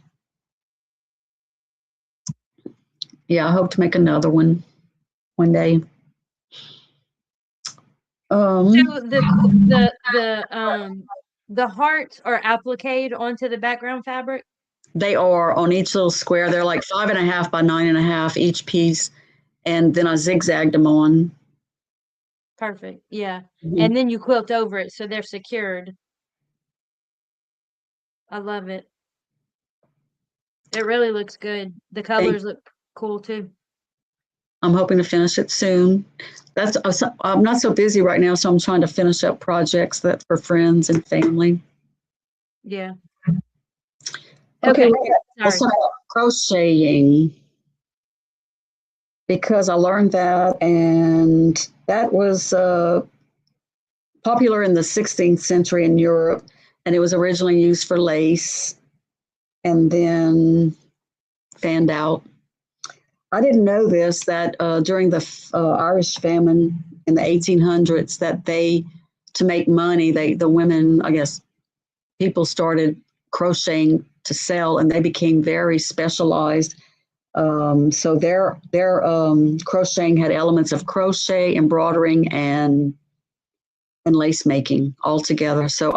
Speaker 2: Yeah, I hope to make another one day.
Speaker 1: So
Speaker 2: Um,
Speaker 1: the hearts are appliqued onto the background fabric.
Speaker 2: they are on each little square. They're like 5.5 by 9.5 each piece, and then I zigzagged them on.
Speaker 1: Perfect. Yeah.
Speaker 2: Mhm.
Speaker 1: And then you quilt over it so they're secured. I love it. It really looks good. The
Speaker 2: Thank-
Speaker 1: colors look cool too.
Speaker 2: I'm hoping to finish it soon. That's I'm not so busy right now, so I'm trying to finish up projects that for friends and family.
Speaker 1: Yeah.
Speaker 2: Okay,
Speaker 1: Okay.
Speaker 2: let's
Speaker 1: Sorry.
Speaker 2: talk about crocheting because I learned that, and that was popular in the 16th century in Europe, and it was originally used for lace, and then fanned out. I didn't know this that during the Irish famine in the 1800s, that they to make money, the women, I guess, people started crocheting to sell, and they became very specialized. So their crocheting had elements of crochet, embroidering, and lace making all together. So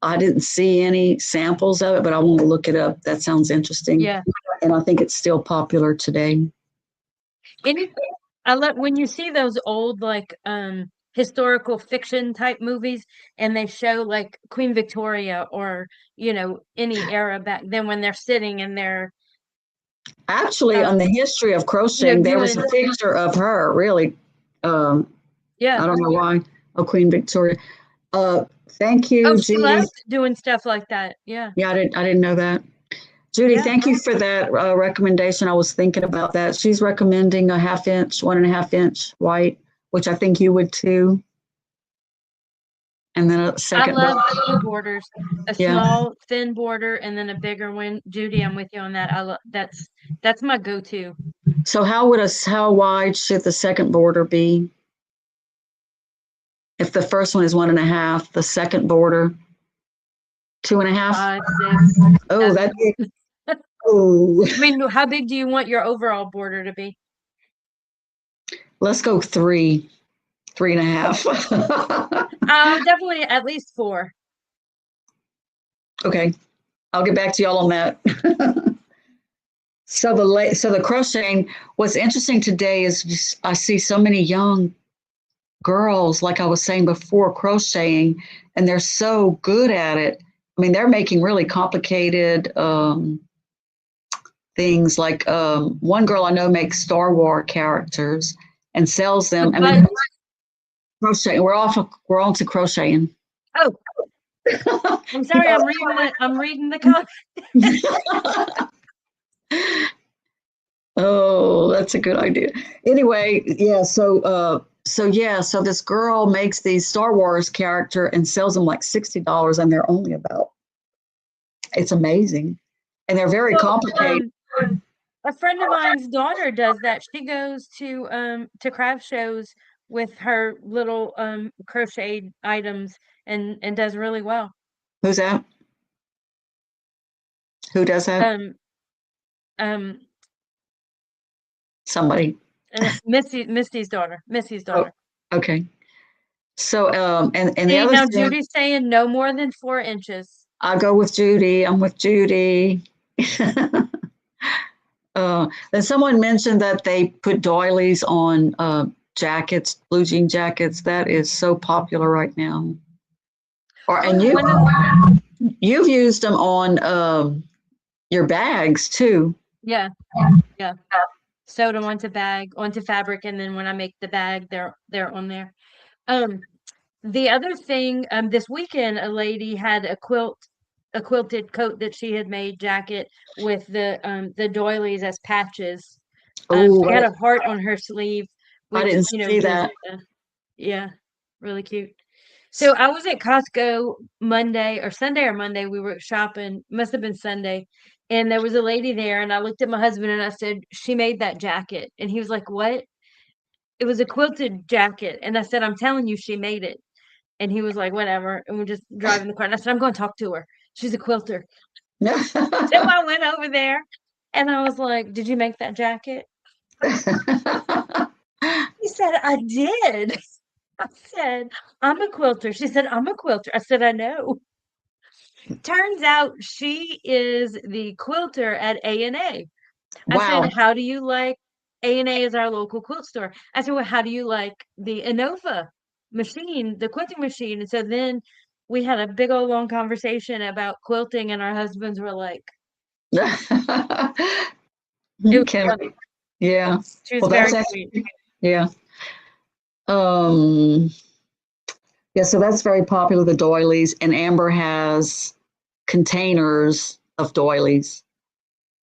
Speaker 2: I didn't see any samples of it, but I want to look it up. That sounds interesting,
Speaker 1: Yeah.
Speaker 2: and I think it's still popular today.
Speaker 1: Any I love when you see those old like historical fiction type movies and they show like Queen Victoria or any era back then when they're sitting and they're
Speaker 2: Actually, on the
Speaker 1: um
Speaker 2: history of crocheting, there was a
Speaker 1: doing
Speaker 2: picture of her. Really, um,
Speaker 1: yeah.
Speaker 2: I don't know why. Oh, Queen Victoria. Thank
Speaker 1: Oh,
Speaker 2: you,
Speaker 1: she
Speaker 2: Judy.
Speaker 1: loved doing stuff like that. Yeah.
Speaker 2: Yeah, I didn't know that. Judy,
Speaker 1: Yeah.
Speaker 2: thank you for that recommendation. I was thinking about that. She's recommending a 1/2 inch, 1.5 inch white, which I think you would too, and then a
Speaker 1: I
Speaker 2: second.
Speaker 1: love two borders, a
Speaker 2: Yeah.
Speaker 1: small thin border and then a bigger one. Judy, I'm with you on that. I love that's my go-to.
Speaker 2: So how wide should the second border be? If the first one is 1.5, the second border 2.5.
Speaker 1: 5, 6,
Speaker 2: Oh, that
Speaker 1: 7.
Speaker 2: oh,
Speaker 1: I mean, how big do you want your overall border to be?
Speaker 2: let's go 3.5.
Speaker 1: Definitely at least 4.
Speaker 2: Okay, I'll get back to y'all on that. So the crocheting. What's interesting today is just, I see so many young girls, like I was saying before, crocheting, and they're so good at it. I mean, they're making really complicated things. Like one girl I know makes Star Wars characters and sells them.
Speaker 1: With
Speaker 2: I mean,
Speaker 1: buttons?
Speaker 2: crocheting. We're on to crocheting.
Speaker 1: Oh, I'm
Speaker 2: You
Speaker 1: sorry. I'm reading the comment.
Speaker 2: know, oh, that's a good idea. Anyway, yeah. So this girl makes these Star Wars character and sells them like $60, and they're only about. It's amazing, and they're very
Speaker 1: Well,
Speaker 2: complicated.
Speaker 1: a friend of mine's daughter does that. She goes to craft shows with her little crocheted items and does really well.
Speaker 2: Who's that? Who does that?
Speaker 1: Um um
Speaker 2: Somebody.
Speaker 1: Missy's
Speaker 2: Oh,
Speaker 1: daughter.
Speaker 2: okay. So and the
Speaker 1: See,
Speaker 2: other
Speaker 1: now
Speaker 2: thing,
Speaker 1: Judy's saying no more than 4 inches.
Speaker 2: I go with Judy. I'm with Judy. Then someone mentioned that they put doilies on jackets, blue jean jackets. That is so popular right now. Or
Speaker 1: Well,
Speaker 2: and
Speaker 1: one of
Speaker 2: you've used them on your bags too.
Speaker 1: yeah, yeah. Sewed them onto fabric, and then when I make the bag, they're on there. Um, the other thing, this weekend, a lady had a quilted coat that she had made jacket with the doilies as patches.
Speaker 2: Oh,
Speaker 1: She had a heart on her sleeve,
Speaker 2: I
Speaker 1: which
Speaker 2: didn't see
Speaker 1: was
Speaker 2: that.
Speaker 1: yeah, really cute. So I was at Costco Monday or Sunday or Monday. We were shopping, must have been Sunday, and there was a lady there, and I looked at my husband and I said, "She made that jacket," and he was like, "What?" It was a quilted jacket, and I said, "I'm telling you, she made it." And he was like, "Whatever." And we're just driving the car. And I said, "I'm going to talk to her. She's a quilter." So I went over there and I was like, "Did you make that jacket?" He said, "I did." I said, "I'm a quilter." She said, "I'm a quilter." I said, "I know." Turns out she is the quilter at A&A. I said,
Speaker 2: Wow.
Speaker 1: "How do you like A&A is our local quilt store?" I said, "Well, how do you like the Innova machine, the quilting machine?" And so then we had a big old long conversation about quilting, and our husbands were like, it was
Speaker 2: Can
Speaker 1: funny.
Speaker 2: yeah.
Speaker 1: She was
Speaker 2: Well, that's
Speaker 1: very sweet.
Speaker 2: actually yeah. Um, yeah, so that's very popular, the doilies, and Amber has containers of doilies.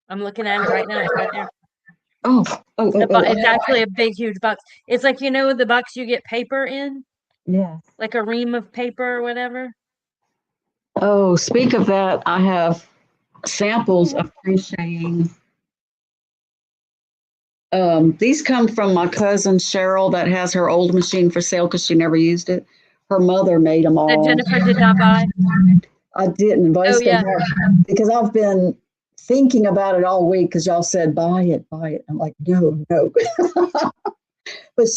Speaker 1: I'm looking at it right now. It's right there.
Speaker 2: Oh, oh, oh, oh,
Speaker 1: It's actually a big, huge box. It's like, the box you get paper in,
Speaker 2: yes.
Speaker 1: like a ream of paper or whatever.
Speaker 2: Oh, speak of that, I have samples of crocheting. These come from my cousin Cheryl that has her old machine for sale because she never used it. Her mother made them
Speaker 1: That
Speaker 2: all.
Speaker 1: Jennifer did not buy.
Speaker 2: I didn't, but
Speaker 1: Oh
Speaker 2: it's been
Speaker 1: yeah.
Speaker 2: hard because I've been thinking about it all week because y'all said buy it, buy it. I'm like, no, no. But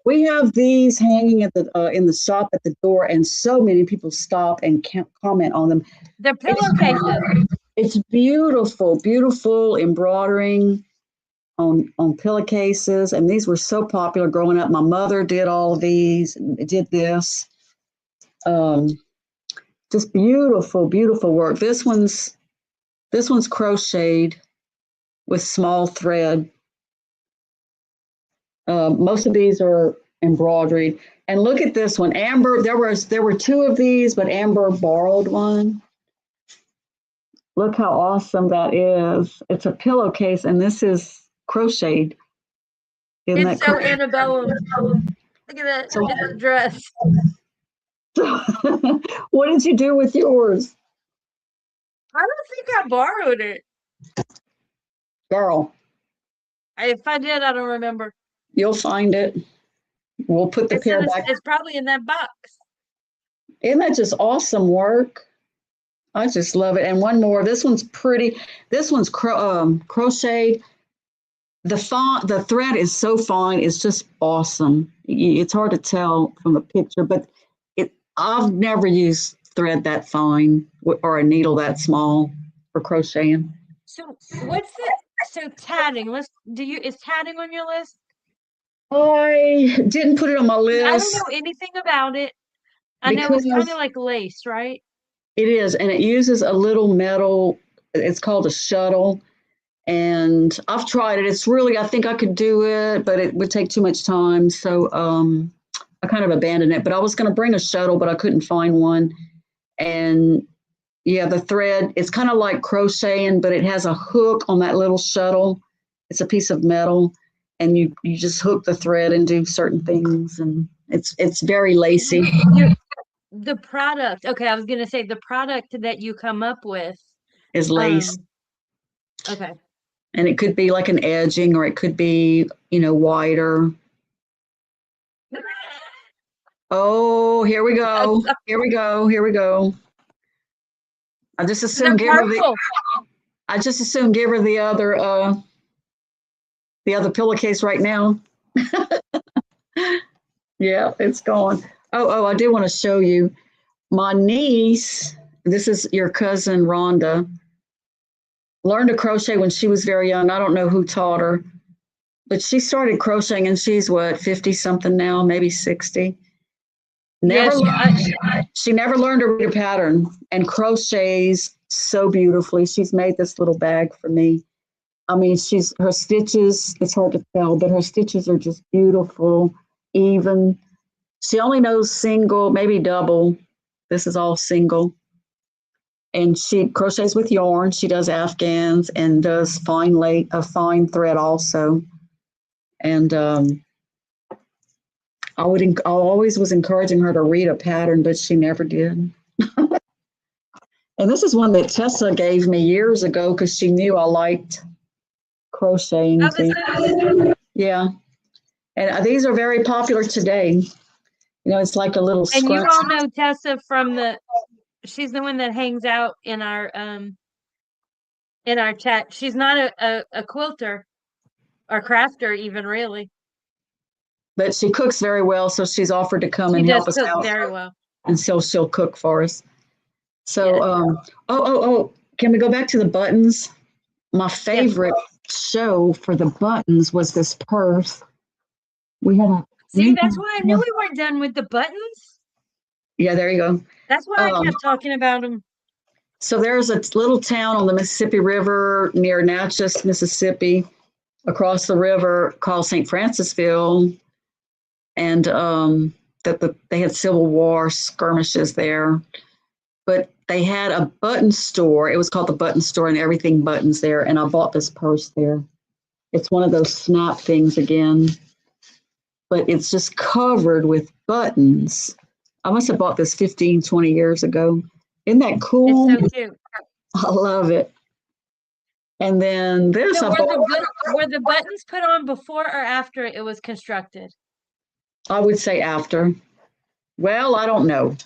Speaker 2: we have these hanging at the in the shop at the door, and so many people stop and comment on them.
Speaker 1: They're
Speaker 2: It's,
Speaker 1: pillowcases.
Speaker 2: it's beautiful, beautiful embroidering on pillowcases, and these were so popular growing up. My mother did all of these, did this. Um, just beautiful, beautiful work. This one's crocheted with small thread. Most of these are embroidered. And look at this one, Amber. There were two of these, but Amber borrowed one. Look how awesome that is. It's a pillowcase, and this is crocheted. Isn't
Speaker 1: It's
Speaker 2: that
Speaker 1: so
Speaker 2: cool?
Speaker 1: antebellum. Look at that.
Speaker 2: So,
Speaker 1: It's a dress.
Speaker 2: what did you do with yours,
Speaker 1: I don't think I borrowed it.
Speaker 2: girl?
Speaker 1: If I did, I don't remember.
Speaker 2: You'll find it. We'll put the pair back.
Speaker 1: It's probably in that box.
Speaker 2: Isn't that just awesome work? I just love it. And one more. This one's pretty. This one's crocheted. The thread is so fine. It's just awesome. It's hard to tell from the picture, but I've never used thread that fine or a needle that small for crocheting.
Speaker 1: So tatting? Is tatting on your list?
Speaker 2: I didn't put it on my
Speaker 1: 'Cause I don't
Speaker 2: list
Speaker 1: know anything about it. I know it's kind of
Speaker 2: because
Speaker 1: like lace, right?
Speaker 2: it is, and it uses a little metal. It's called a shuttle, and I've tried it. It's really, I think I could do it, but it would take too much time. So I kind of abandoned it. But I was going to bring a shuttle, but I couldn't find one. And yeah, the thread, it's kind of like crocheting, but it has a hook on that little shuttle. It's a piece of metal, and you just hook the thread and do certain things, and it's very lacy.
Speaker 1: The product. Okay, I was gonna say the product that you come up with.
Speaker 2: Is lace,
Speaker 1: Um, okay.
Speaker 2: and it could be like an edging, or it could be wider. Oh, here we go. Here we go. Here we go. I just
Speaker 1: They're
Speaker 2: assume give her the
Speaker 1: purple.
Speaker 2: I just assume give her the other pillowcase right now. Yeah, it's gone. Oh, I do want to show you my niece. This is your cousin Rhonda. learned to crochet when she was very young. I don't know who taught her, but she started crocheting and she's what, 50 something now, maybe 60. Never
Speaker 1: Yes,
Speaker 2: she never learned to read a pattern and crochets so beautifully. She's made this little bag for me. I mean, she's her stitches, it's hard to tell, but her stitches are just beautiful, even. She only knows single, maybe double. This is all single. And she crochets with yarn. She does afghans and does fine thread also. And I always was encouraging her to read a pattern, but she never did. And this is one that Tessa gave me years ago because she knew I liked crocheting
Speaker 1: oh, that's
Speaker 2: things.
Speaker 1: so cute.
Speaker 2: Yeah, and these are very popular today. You know, it's like a little
Speaker 1: And you
Speaker 2: scrunch.
Speaker 1: all know Tessa from she's the one that hangs out in our chat. She's not a quilter or crafter even really.
Speaker 2: But she cooks very well, so she's offered to come
Speaker 1: She
Speaker 2: and
Speaker 1: does
Speaker 2: help us
Speaker 1: cook
Speaker 2: out,
Speaker 1: very well.
Speaker 2: and so she'll cook for us. So,
Speaker 1: Yes.
Speaker 2: can we go back to the buttons? My
Speaker 1: Yes.
Speaker 2: favorite show for the buttons was this purse. We had a
Speaker 1: See, that's why I knew we weren't done with the buttons.
Speaker 2: yeah, there you go.
Speaker 1: That's why I kept talking about them.
Speaker 2: So there's a little town on the Mississippi River near Natchez, Mississippi, across the river called St. Francisville, and they had Civil War skirmishes there. But they had a button store. It was called the Button Store, and everything buttons there. And I bought this purse there. It's one of those snap things again, but it's just covered with buttons. I must have bought this 15, 20 years ago. Isn't that
Speaker 1: It's
Speaker 2: cool?
Speaker 1: so cute.
Speaker 2: I love it. And then this
Speaker 1: So
Speaker 2: I bought,
Speaker 1: were the buttons put on before or after it was constructed?
Speaker 2: I would say after. Well, I don't know.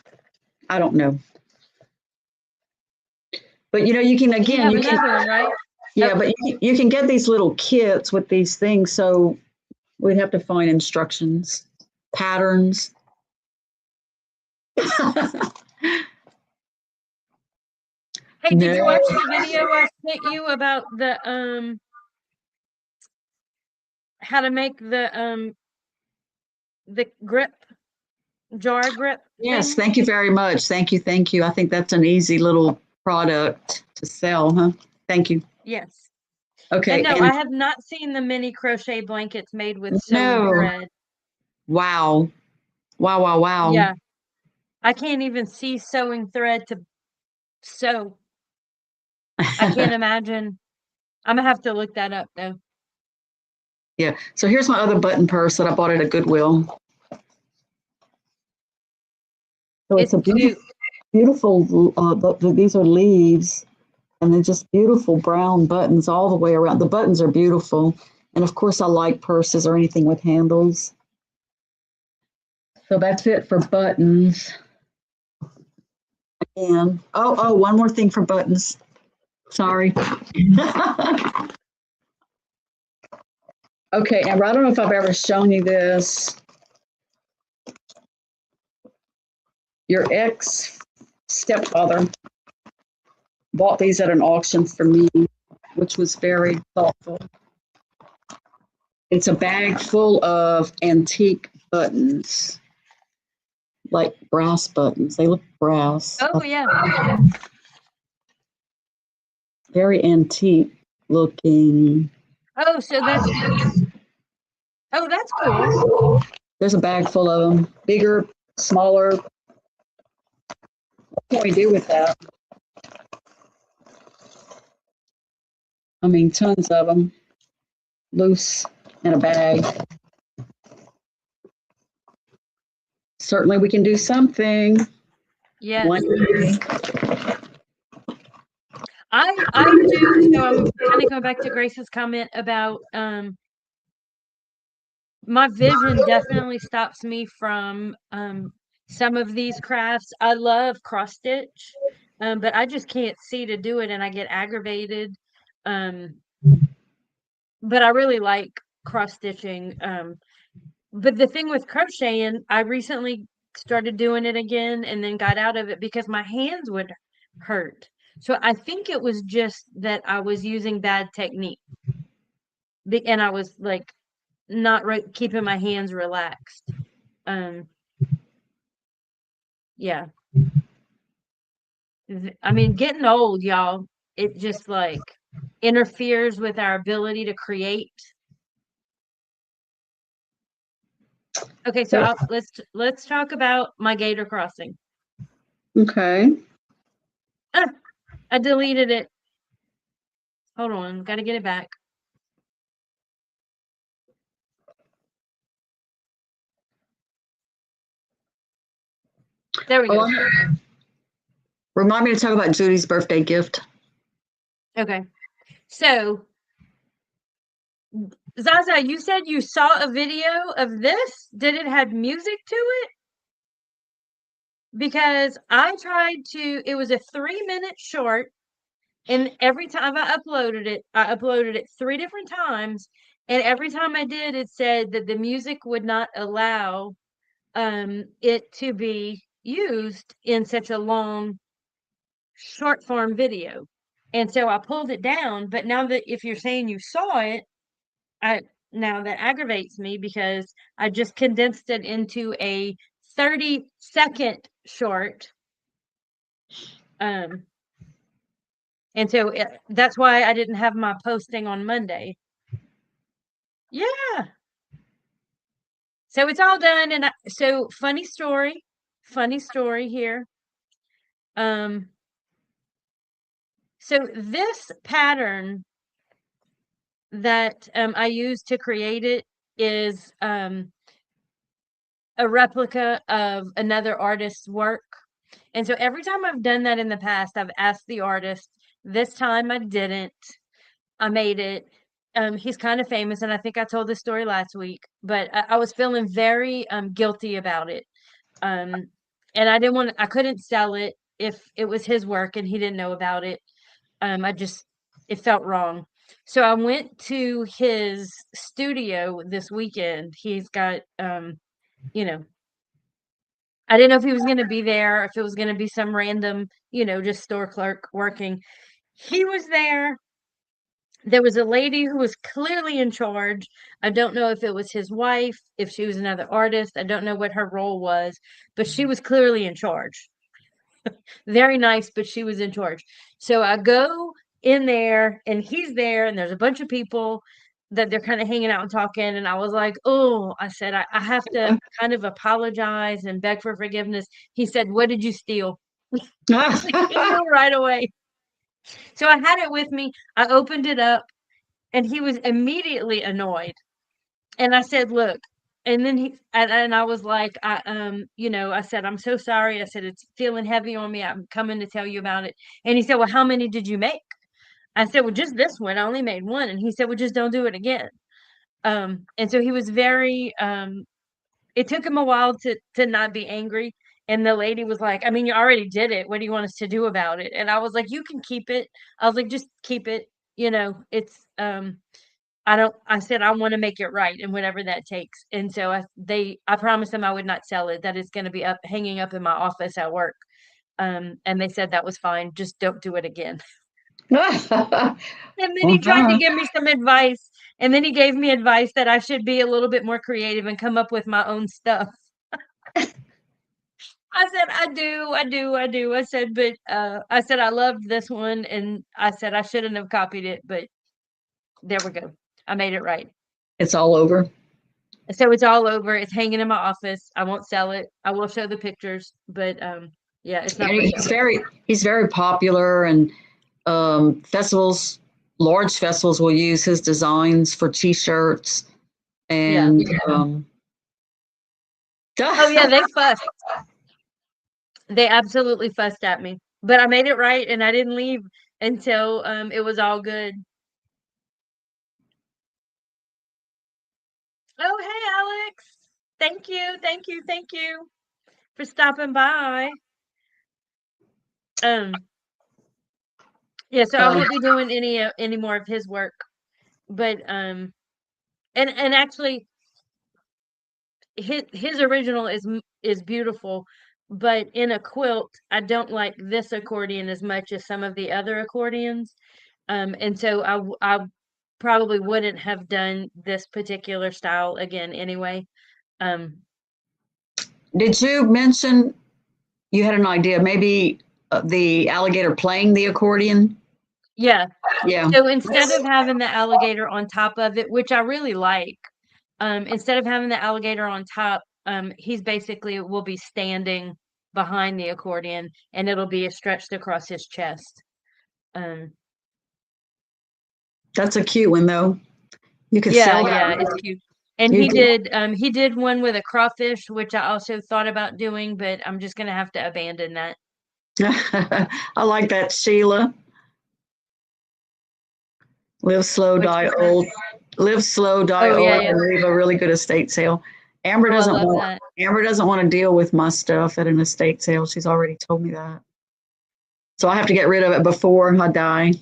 Speaker 2: I don't know. But you know, you can
Speaker 1: You
Speaker 2: again,
Speaker 1: have
Speaker 2: you can
Speaker 1: another one, right?
Speaker 2: yeah,
Speaker 1: Oh,
Speaker 2: but you can get these little kits with these things. So we'd have to find instructions, patterns.
Speaker 1: hey, did you
Speaker 2: No.
Speaker 1: watch the video I sent you about the how to make the jar grip
Speaker 2: Yes,
Speaker 1: thing?
Speaker 2: thank you very much. Thank you, thank you. I think that's an easy little product to sell, huh? Thank you.
Speaker 1: Yes. And
Speaker 2: Okay,
Speaker 1: no,
Speaker 2: and
Speaker 1: I have not seen the mini crochet blankets made with sewing
Speaker 2: no.
Speaker 1: thread.
Speaker 2: Wow. Wow, wow, wow.
Speaker 1: Yeah. I can't even see sewing thread to sew. I can't imagine. I'm gonna have to look that up though.
Speaker 2: Yeah. So here's my other button purse that I bought at a Goodwill. So it's
Speaker 1: It's
Speaker 2: a
Speaker 1: cute.
Speaker 2: beautiful, these are leaves and they're just beautiful brown buttons all the way around. The buttons are beautiful. And of course, I like purses or anything with handles. So that's it for buttons. And one more thing for buttons. Sorry. Okay, Amber, I don't know if I've ever shown you this. Your ex stepfather bought these at an auction for me, which was very thoughtful. It's a bag full of antique buttons, like brass buttons. They look brass.
Speaker 1: Oh yeah.
Speaker 2: Very antique looking.
Speaker 1: Oh, so that's cool.
Speaker 2: There's a bag full of them, bigger, smaller. What can we do with that? I mean, tons of them, loose in a bag. Certainly, we can do something.
Speaker 1: Yes.
Speaker 2: One,
Speaker 1: I do, so I'm kind of going back to Grace's comment about my vision definitely stops me from some of these crafts. I love cross stitch, but I just can't see to do it and I get aggravated. Um, but I really like cross stitching. But the thing with crocheting, I recently started doing it again and then got out of it because my hands would hurt. So I think it was just that I was using bad technique, and I was like not keeping my hands relaxed. Um, yeah. I mean, getting old, y'all, it just like interferes with our ability to create. Okay, so
Speaker 2: Yep.
Speaker 1: let's talk about my gator crossing.
Speaker 2: Okay.
Speaker 1: Ah, I deleted it. Hold on, got to get it back. There we
Speaker 2: Oh,
Speaker 1: go.
Speaker 2: remind me to talk about Judy's birthday gift.
Speaker 1: Okay. So, Zaza, you said you saw a video of this. Did it have music to it? Because I tried to, it was a 3-minute short, and every time I uploaded it 3 different times, and every time I did, it said that the music would not allow it to be used in such a long short form video. And so I pulled it down, but now that if you're saying you saw it, I now that aggravates me because I just condensed it into a 30-second short. Um, and so that's why I didn't have my posting on Monday. Yeah. So it's all done. And so funny story here. Um, so this pattern that I used to create it is a replica of another artist's work. And so every time I've done that in the past, I've asked the artist. This time I didn't. I made it. He's kind of famous, and I think I told this story last week, but I was feeling very guilty about it. Um, and I didn't want I couldn't sell it if it was his work and he didn't know about it. I just it felt wrong. So I went to his studio this weekend. He's got you know, I didn't know if he was going to be there, if it was going to be some random, just store clerk working. He was there. There was a lady who was clearly in charge. I don't know if it was his wife, if she was another artist. I don't know what her role was, but she was clearly in charge. Very nice, but she was in charge. So I go in there and he's there, and there's a bunch of people that they're kind of hanging out and talking. And I was like, oh, I said, I have to kind of apologize and beg for forgiveness. He said, what did you steal? He knew right away. So I had it with me. I opened it up and he was immediately annoyed. And I said, look, and then and I was like, I said, I'm so sorry. I said, it's feeling heavy on me. I'm coming to tell you about it. And he said, well, how many did you make? I said, well, just this one. I only made one. And he said, well, just don't do it again. And so he was very, it took him a while to not be angry. And the lady was like, I mean, you already did it. What do you want us to do about it? And I was like, you can keep it. I was like, just keep it. It's I said I want to make it right and whatever that takes. And so I promised them I would not sell it, that it's going to be up hanging up in my office at work. And they said that was fine, just don't do it again. And then he tried to
Speaker 2: Uh-huh.
Speaker 1: give me some advice, and then he gave me advice that I should be a little bit more creative and come up with my own stuff. I said, I do, I do, I do. I said, but I said I loved this one, and I said I shouldn't have copied it, but there we go. I made it right.
Speaker 2: It's all over.
Speaker 1: So it's all over. It's hanging in my office. I won't sell it. I will show the pictures, but yeah, it's not
Speaker 2: And
Speaker 1: for
Speaker 2: he's
Speaker 1: sale.
Speaker 2: very popular, and festivals, large festivals will use his designs for T-shirts,
Speaker 1: Yeah.
Speaker 2: and
Speaker 1: Oh yeah, they fussed. They absolutely fussed at me. But I made it right and I didn't leave until it was all good. Oh, hey Alex. Thank you. Thank you. Thank you for stopping by. Um yeah, so I
Speaker 2: um,
Speaker 1: won't be doing any more of his work. But and actually his original is beautiful, but in a quilt, I don't like this accordion as much as some of the other accordions. And so I probably wouldn't have done this particular style again anyway. Um,
Speaker 2: Did you mention you had an idea? Maybe the alligator playing the accordion?
Speaker 1: yeah.
Speaker 2: Yeah.
Speaker 1: So instead of having the alligator on top of it, which I really like, instead of having the alligator on top, he's basically will be standing behind the accordion and it'll be stretched across his chest. Um,
Speaker 2: That's a cute one, though. You could
Speaker 1: yeah,
Speaker 2: sell
Speaker 1: yeah, it's
Speaker 2: that.
Speaker 1: cute. And
Speaker 2: You
Speaker 1: he did one with a crawfish, which I also thought about doing, but I'm just gonna have to abandon that.
Speaker 2: I like that, Sheila. Live slow,
Speaker 1: Which
Speaker 2: die
Speaker 1: was that?
Speaker 2: old. Live slow, die
Speaker 1: Oh yeah,
Speaker 2: old,
Speaker 1: yeah.
Speaker 2: and leave a really good estate sale. Amber
Speaker 1: Oh, I
Speaker 2: doesn't
Speaker 1: love
Speaker 2: want
Speaker 1: that.
Speaker 2: Amber doesn't want to deal with my stuff at an estate sale. She's already told me that. So I have to get rid of it before I die.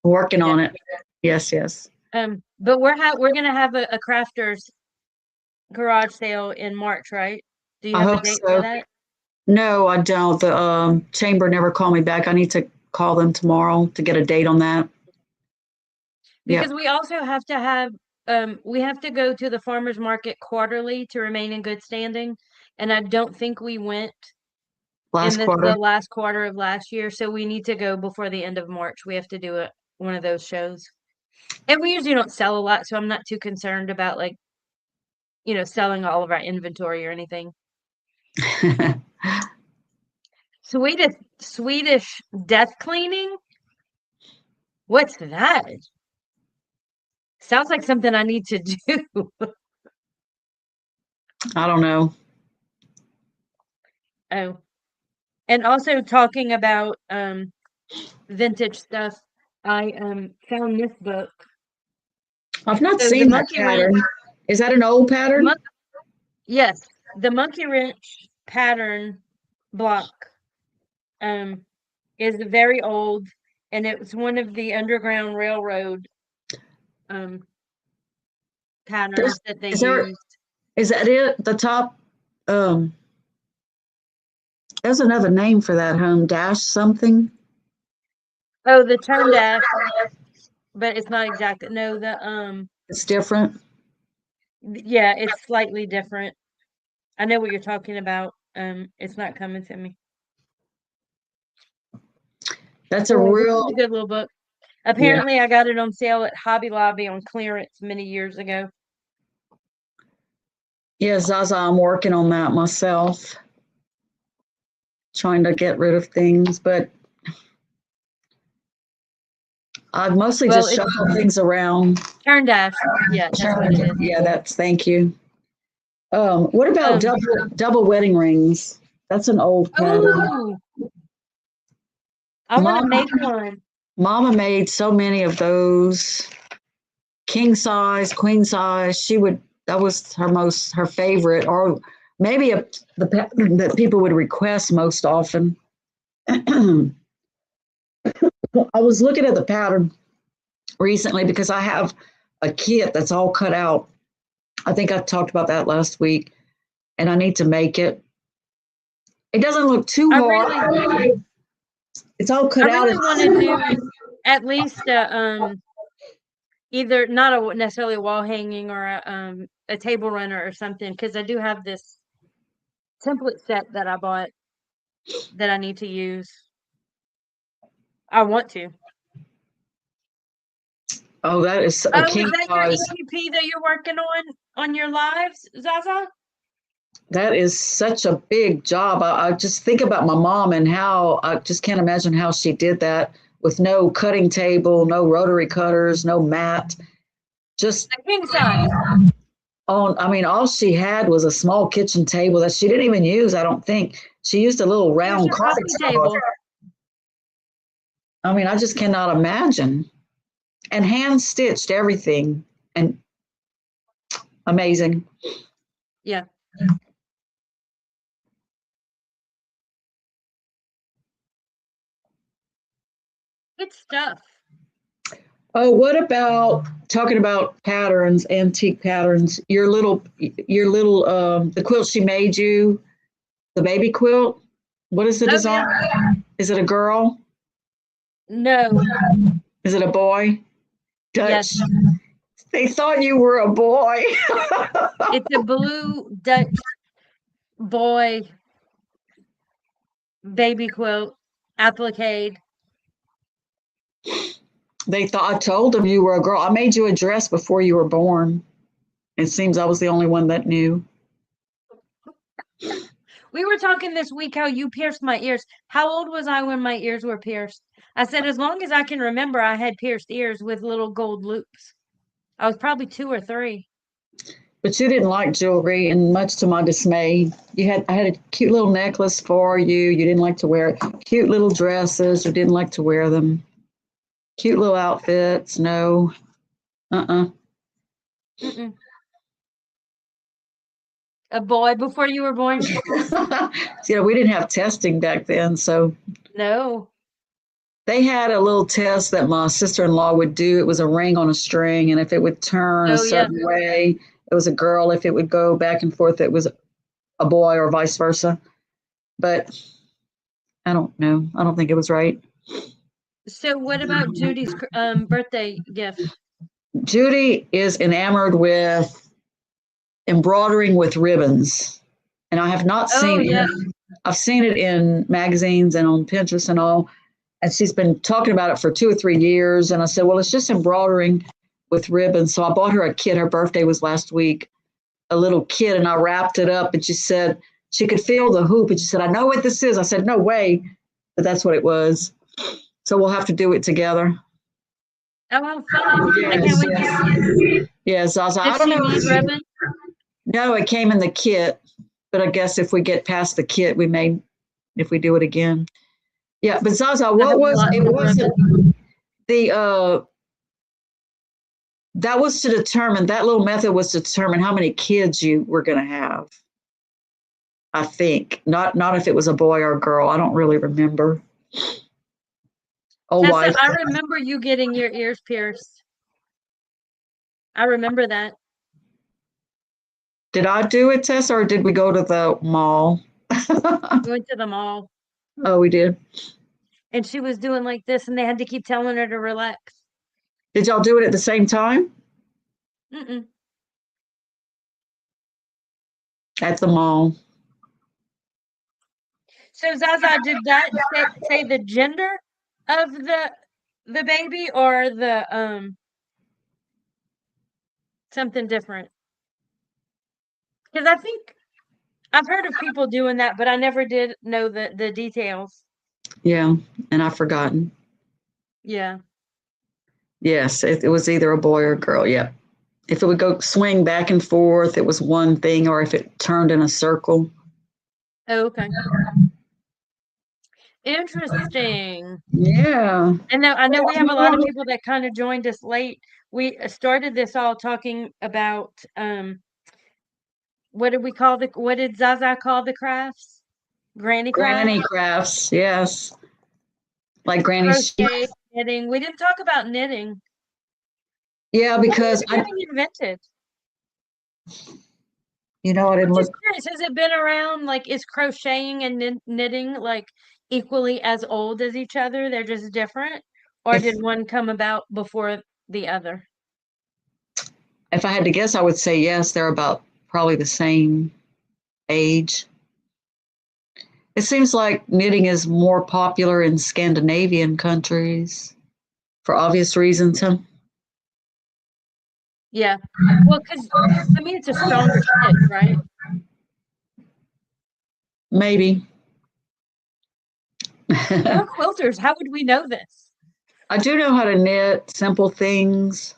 Speaker 2: I'm working
Speaker 1: Yeah.
Speaker 2: on it. Yes, yes.
Speaker 1: But we're gonna have a crafters garage sale in March, right? Do you
Speaker 2: I
Speaker 1: have a
Speaker 2: hope
Speaker 1: date for
Speaker 2: so.
Speaker 1: that?
Speaker 2: No, I don't. The chamber never called me back. I need to call them tomorrow to get a date on that.
Speaker 1: Because
Speaker 2: Yep.
Speaker 1: we also have to have we have to go to the farmers market quarterly to remain in good standing. And I don't think we went in
Speaker 2: Last
Speaker 1: the
Speaker 2: quarter.
Speaker 1: last quarter of last year, so we need to go before the end of March. We have to do one of those shows. And we usually don't sell a lot, so I'm not too concerned about like, selling all of our inventory or anything. Swedish death cleaning? What's that? Sounds like something I need to do.
Speaker 2: I don't know.
Speaker 1: Oh, and also talking about vintage stuff, I found this book.
Speaker 2: I've not
Speaker 1: So the
Speaker 2: seen that
Speaker 1: monkey wrench,
Speaker 2: pattern. Is that an old
Speaker 1: the
Speaker 2: pattern?
Speaker 1: mon- yes, the monkey wrench pattern block um is very old, and it was one of the Underground Railroad um
Speaker 2: There's,
Speaker 1: patterns that they
Speaker 2: is there
Speaker 1: used.
Speaker 2: is that it? The top um there's another name for that home dash something.
Speaker 1: Oh, the turn dash, but it's not exact. No,
Speaker 2: It's different.
Speaker 1: yeah, it's slightly different. I know what you're talking about. It's not coming to me.
Speaker 2: That's a
Speaker 1: Oh, this
Speaker 2: real
Speaker 1: is a good little book.
Speaker 2: yeah.
Speaker 1: Apparently, I got it on sale at Hobby Lobby on clearance many years ago.
Speaker 2: Yeah, Zaza, I'm working on that myself, trying to get rid of things, but I've mostly
Speaker 1: Well,
Speaker 2: just
Speaker 1: it's
Speaker 2: shuffled things around.
Speaker 1: turn dash. Yeah, that's what it is.
Speaker 2: Yeah, that's thank you. What about
Speaker 1: Um,
Speaker 2: double wedding rings? That's an old pattern.
Speaker 1: oh, I want to
Speaker 2: Mom,
Speaker 1: make one.
Speaker 2: Mama made so many of those king size, queen size. She would that was her favorite, or maybe the pattern that people would request most often. I was looking at the pattern recently because I have a kit that's all cut out. I think I talked about that last week, and I need to make it. It doesn't look too
Speaker 1: I really,
Speaker 2: hard. It's all
Speaker 1: I
Speaker 2: cut out.
Speaker 1: really want to do at least either not a necessarily a wall hanging or a table runner or something, because I do have this template set that I bought that I need to use. I want to.
Speaker 2: Oh, that is a
Speaker 1: Oh,
Speaker 2: king
Speaker 1: is that your
Speaker 2: size.
Speaker 1: EPP that you're working on your lives, Zaza?
Speaker 2: That is such a big job. I just think about my mom and how I just can't imagine how she did that with no cutting table, no rotary cutters, no mat. Just
Speaker 1: A king size.
Speaker 2: on, I mean, all she had was a small kitchen table that she didn't even use, I don't think. She used a little
Speaker 1: Here's
Speaker 2: round
Speaker 1: your
Speaker 2: coffee
Speaker 1: coffee
Speaker 2: table.
Speaker 1: table.
Speaker 2: I mean, I just cannot imagine. And hand stitched everything and amazing.
Speaker 1: Yeah, good stuff.
Speaker 2: Oh, what about talking about patterns, antique patterns? Your little the quilt she made you. The baby quilt. What is the
Speaker 1: Oh yeah.
Speaker 2: design? Is it a girl?
Speaker 1: No.
Speaker 2: Is it a boy?
Speaker 1: Yes.
Speaker 2: Dutch. They thought you were a boy.
Speaker 1: It's a blue Dutch boy baby quilt applique.
Speaker 2: They thought I told them you were a girl. I made you a dress before you were born. It seems I was the only one that knew.
Speaker 1: We were talking this week how you pierced my ears. How old was I when my ears were pierced? I said, as long as I can remember, I had pierced ears with little gold loops. I was probably 2 or 3.
Speaker 2: But you didn't like jewelry, and much to my dismay, I had a cute little necklace for you. You didn't like to wear it. Cute little dresses. You didn't like to wear them. Cute little outfits. No. Uh-uh.
Speaker 1: Mm-mm. A boy before you were born?
Speaker 2: We didn't have testing back then, so
Speaker 1: No.
Speaker 2: they had a little test that my sister-in-law would do. It was a ring on a string, and if it would turn a
Speaker 1: Oh yeah.
Speaker 2: certain way, it was a girl. If it would go back and forth, it was a boy, or vice versa. But I don't know. I don't think it was right.
Speaker 1: So what about Judy's birthday gift?
Speaker 2: Judy is enamored with embroidering with ribbons, and I have not
Speaker 1: Oh
Speaker 2: seen
Speaker 1: yeah.
Speaker 2: it. I've seen it in magazines and on Pinterest and all, and she's been talking about it for 2 or 3 years. And I said, well, it's just embroidering with ribbons. So I bought her a kit. Her birthday was last week, a little kit, and I wrapped it up. And she said she could feel the hoop, and she said, I know what this is. I said, no way, but that's what it was. So we'll have to do it together.
Speaker 1: Oh, how fun. I can't
Speaker 2: Yes,
Speaker 1: wait to see it.
Speaker 2: yes. Yes, I
Speaker 1: Does
Speaker 2: don't
Speaker 1: she need
Speaker 2: know.
Speaker 1: ribbon?
Speaker 2: No, it came in the kit, but I guess if we get past the kit, we may, if we do it again. Yeah, but Zaza,
Speaker 1: I
Speaker 2: what
Speaker 1: have
Speaker 2: was
Speaker 1: lots
Speaker 2: it?
Speaker 1: of ribbon.
Speaker 2: Wasn't the that was to determine, that little method was to determine how many kids you were going to have. I think not if it was a boy or a girl. I don't really remember. Oh,
Speaker 1: Tessa,
Speaker 2: why
Speaker 1: I remember you getting your ears pierced. I remember that.
Speaker 2: did I do it, Tess, or did we go to the mall?
Speaker 1: We went to the mall
Speaker 2: Oh, we did.
Speaker 1: and she was doing like this and they had to keep telling her to relax.
Speaker 2: Did y'all do it at the same time
Speaker 1: Mm-mm.
Speaker 2: at the mall?
Speaker 1: So Zaza, did that say the gender of the baby or the something different? Because I think I've heard of people doing that, but I never did know the details.
Speaker 2: Yeah, and I've forgotten.
Speaker 1: Yeah.
Speaker 2: Yes, it was either a boy or a girl. Yep. If it would go swing back and forth, it was one thing, or if it turned in a circle.
Speaker 1: Oh, okay. Interesting.
Speaker 2: Yeah.
Speaker 1: And now I know we have a lot of people that kind of joined us late. We started this all talking about what did Zaza call the crafts? Granny crafts,
Speaker 2: Granny crafts. Yes. Like Granny
Speaker 1: crochet,
Speaker 2: sheets.
Speaker 1: knitting. We didn't talk about knitting.
Speaker 2: Yeah,
Speaker 1: When
Speaker 2: because
Speaker 1: was knitting invented?
Speaker 2: I
Speaker 1: I'm
Speaker 2: didn't
Speaker 1: just
Speaker 2: look.
Speaker 1: curious. Has it been around? Like, is crocheting and knitting like equally as old as each other? They're just different, or
Speaker 2: If
Speaker 1: did one come about before the other?
Speaker 2: if I had to guess, I would say yes. They're about probably the same age. It seems like knitting is more popular in Scandinavian countries for obvious reasons. Huh?
Speaker 1: Yeah. Well, because to me, it's a stronger stitch, right?
Speaker 2: Maybe.
Speaker 1: We're
Speaker 2: I
Speaker 1: quilters. How would we know this?
Speaker 2: do know how to knit simple things.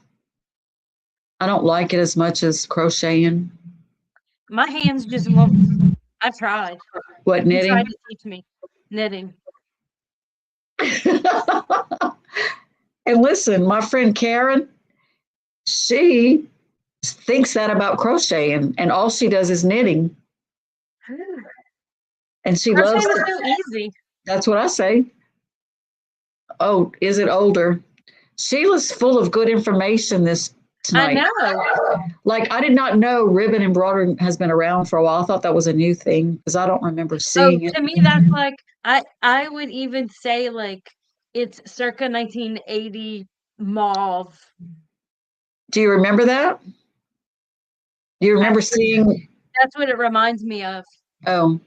Speaker 2: I don't like it as much as crocheting.
Speaker 1: My hands just won't. I tried.
Speaker 2: What,
Speaker 1: You tried
Speaker 2: knitting?
Speaker 1: to teach me knitting.
Speaker 2: And listen, my friend Karen, she thinks that about crocheting, and all she does is knitting. And she loves
Speaker 1: Crocheting is
Speaker 2: to,
Speaker 1: so easy.
Speaker 2: that's what I say. Oh, is it older? Sheila's full of good information. This
Speaker 1: I
Speaker 2: tonight.
Speaker 1: know.
Speaker 2: Like I did not know ribbon embroidery has been around for a while. I thought that was a new thing because I don't remember
Speaker 1: Oh,
Speaker 2: seeing it.
Speaker 1: to me, that's like I would even say like it's circa 1980 mauve.
Speaker 2: Do you remember that? Do you remember
Speaker 1: Actually,
Speaker 2: seeing?
Speaker 1: that's what it reminds me of.
Speaker 2: Oh,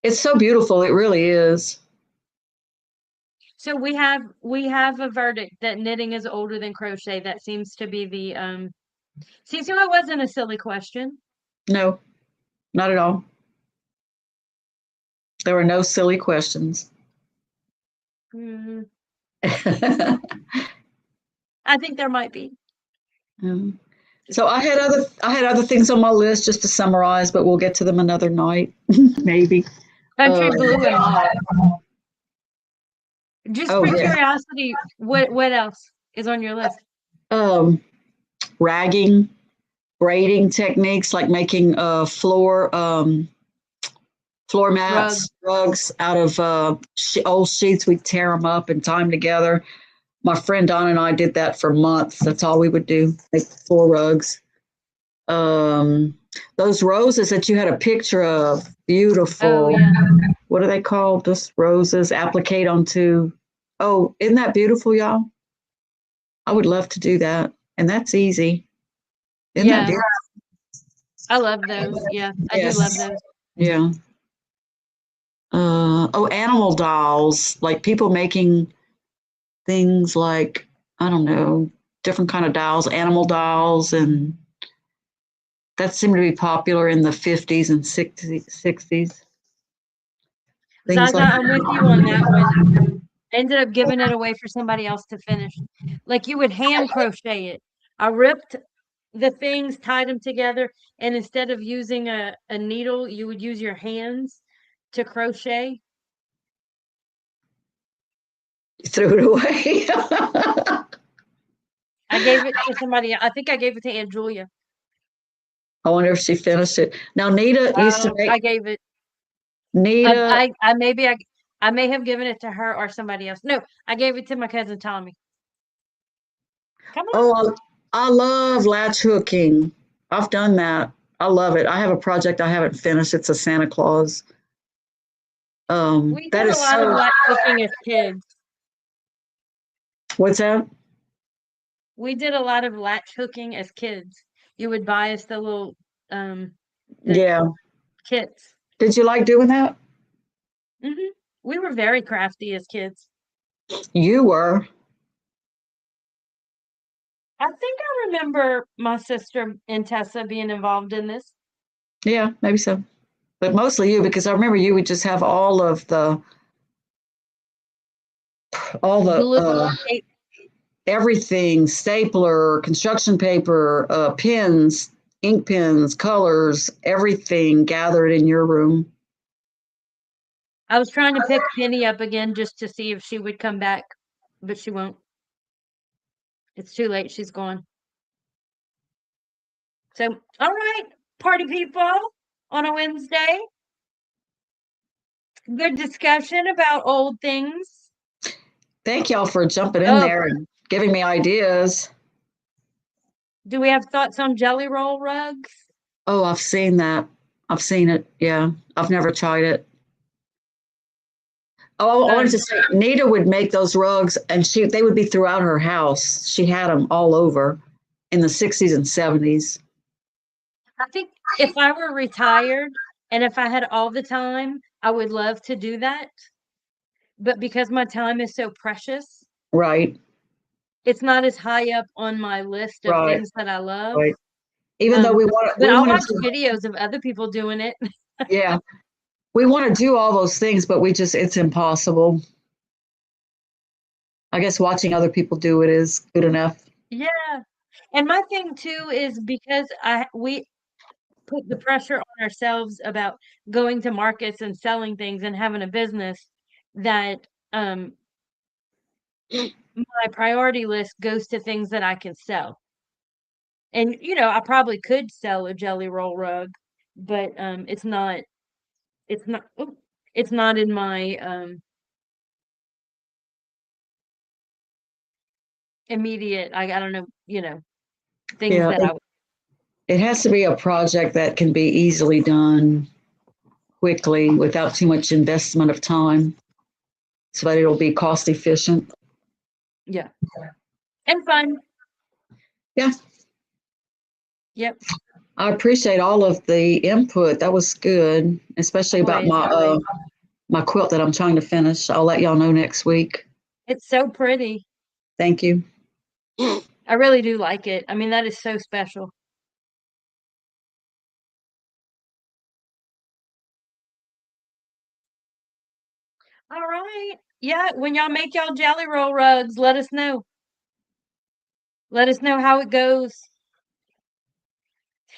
Speaker 2: it's so beautiful. It really is.
Speaker 1: So we have a verdict that knitting is older than crochet. That seems to be the see, so it wasn't a silly question.
Speaker 2: No, not at all. There were no silly questions.
Speaker 1: Hmm,
Speaker 2: Um,
Speaker 1: I think there might be. Just
Speaker 2: so I had other things on my list just to summarize, but we'll get to them another night, maybe.
Speaker 1: country
Speaker 2: Uh,
Speaker 1: blue and mauve. Just
Speaker 2: oh
Speaker 1: for
Speaker 2: yeah.
Speaker 1: curiosity, what else is on your list?
Speaker 2: Um, ragging, braiding techniques like making floor
Speaker 1: Rug.
Speaker 2: mats, rugs out of old sheets. We tear them up and tie them together. My friend Don and I did that for months. That's all we would do, make floor rugs. Um, those roses that you had a picture of,
Speaker 1: Oh
Speaker 2: beautiful.
Speaker 1: yeah.
Speaker 2: What are they called? Just roses, applicate onto. Oh, isn't that beautiful, y'all? I would love to do that. And that's easy. Isn't that
Speaker 1: Yeah.
Speaker 2: beautiful?
Speaker 1: I love those. Yeah, I do love
Speaker 2: Yes.
Speaker 1: those.
Speaker 2: Yeah. Oh, animal dolls, like people making things like, I don't know, different kind of dolls, animal dolls, and that seemed to be popular in the 50s and 60s. Things
Speaker 1: Zaza,
Speaker 2: like
Speaker 1: I'm with you on that one. I ended up giving it away for somebody else to finish. Like you would hand crochet it. I ripped the things, tied them together, and instead of using a needle, you would use your hands to crochet.
Speaker 2: threw it away.
Speaker 1: I gave it to somebody. I think I gave it to Aunt Julia.
Speaker 2: I wonder if she finished it. Now, Nita used to
Speaker 1: Oh,
Speaker 2: make,
Speaker 1: I gave it. I,
Speaker 2: Nita,
Speaker 1: I, I maybe I may have given it to her or somebody else. No, I gave it to my cousin Tommy. Come on.
Speaker 2: oh, I love latch hooking. I've done that. I love it. I have a project I haven't finished. It's a Santa Claus.
Speaker 1: We
Speaker 2: That
Speaker 1: did a
Speaker 2: is
Speaker 1: lot of
Speaker 2: so,
Speaker 1: latch hooking as kids.
Speaker 2: what's that?
Speaker 1: We did a lot of latch hooking as kids. You would buy us um the
Speaker 2: Yeah.
Speaker 1: kits.
Speaker 2: Did you like doing that?
Speaker 1: Hmm. We were very crafty as kids.
Speaker 2: You were.
Speaker 1: I think I remember my sister and Tessa being involved in this.
Speaker 2: Yeah, maybe so. But mostly you, because I remember you would just have all the
Speaker 1: Glue, tape.
Speaker 2: everything, stapler, construction paper, pins, ink pens, colors, everything gathered in your room.
Speaker 1: I was trying to pick Penny up again just to see if she would come back, but she won't. It's too late. She's gone. So, all right, party people on a Wednesday. Good discussion about old things.
Speaker 2: Thank y'all for jumping in
Speaker 1: Oh,
Speaker 2: there and giving me ideas.
Speaker 1: do we have thoughts on jelly roll rugs?
Speaker 2: Oh, I've seen that. I've seen it. Yeah, I've never tried it. Oh, I wanted
Speaker 1: Um,
Speaker 2: to say, Nita would make those rugs, and they would be throughout her house. She had them all over in the 60s and 70s.
Speaker 1: I think if I were retired and if I had all the time, I would love to do that. But because my time is so precious,
Speaker 2: Right,
Speaker 1: it's not as high up on my list of
Speaker 2: right,
Speaker 1: things that I love.
Speaker 2: right. Even though
Speaker 1: Um,
Speaker 2: we want to,
Speaker 1: but
Speaker 2: we
Speaker 1: I'll
Speaker 2: want
Speaker 1: watch
Speaker 2: to,
Speaker 1: videos of other people doing it.
Speaker 2: yeah, we want to do all those things, but it's impossible. I guess watching other people do it is good enough.
Speaker 1: Yeah. And my thing too is because we put the pressure on ourselves about going to markets and selling things and having a business that my priority list goes to things that I can sell. And I probably could sell a jelly roll rug, but it's not oop, it's not in my immediate I don't know. things
Speaker 2: Yeah,
Speaker 1: that I would.
Speaker 2: it has to be a project that can be easily done quickly without too much investment of time so that it'll be cost efficient.
Speaker 1: Yeah. And fun.
Speaker 2: Yeah,
Speaker 1: Yep.
Speaker 2: I appreciate all of the input. That was good, especially about
Speaker 1: Always, always.
Speaker 2: my quilt that I'm trying to finish. I'll let y'all know next week.
Speaker 1: It's so pretty.
Speaker 2: Thank you.
Speaker 1: I really do like it. I mean, that is so special. All right. Yeah, when y'all make y'all jelly roll rugs, let us know. Let us know how it goes.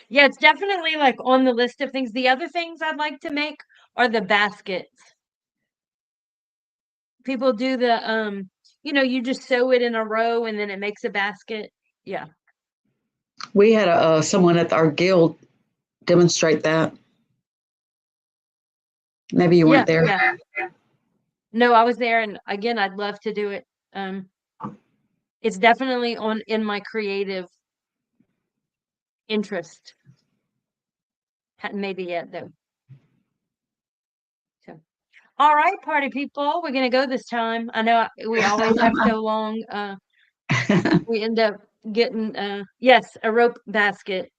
Speaker 1: Yeah, it's definitely like on the list of things. The other things I'd like to make are the baskets. People do the you just sew it in a row and then it makes a basket. Yeah.
Speaker 2: We had someone at our guild demonstrate that. Maybe you weren't
Speaker 1: Yeah,
Speaker 2: there.
Speaker 1: yeah. No, I was there and again I'd love to do it. It's definitely on in my creative interest. Hadn't made it yet though. So all right, party people, we're gonna go this time. I know we always have so long. We end up getting yes, a rope basket.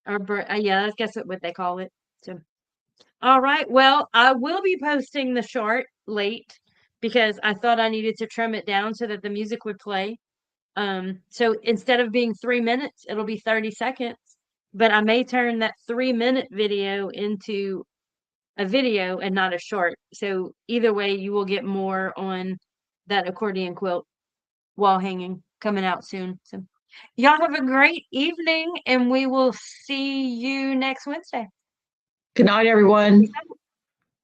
Speaker 1: Or yeah, I guess what they call it. So all right. Well, I will be posting the short late because I thought I needed to trim it down so that the music would play. So instead of being 3 minutes, it'll be 30 seconds. But I may turn that 3 minute video into a video and not a short. So either way, you will get more on that accordion quilt wall hanging coming out soon. So y'all have a great evening and we will see you next Wednesday.
Speaker 2: Good night, everyone.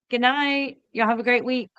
Speaker 1: Good night. Y'all have a great week.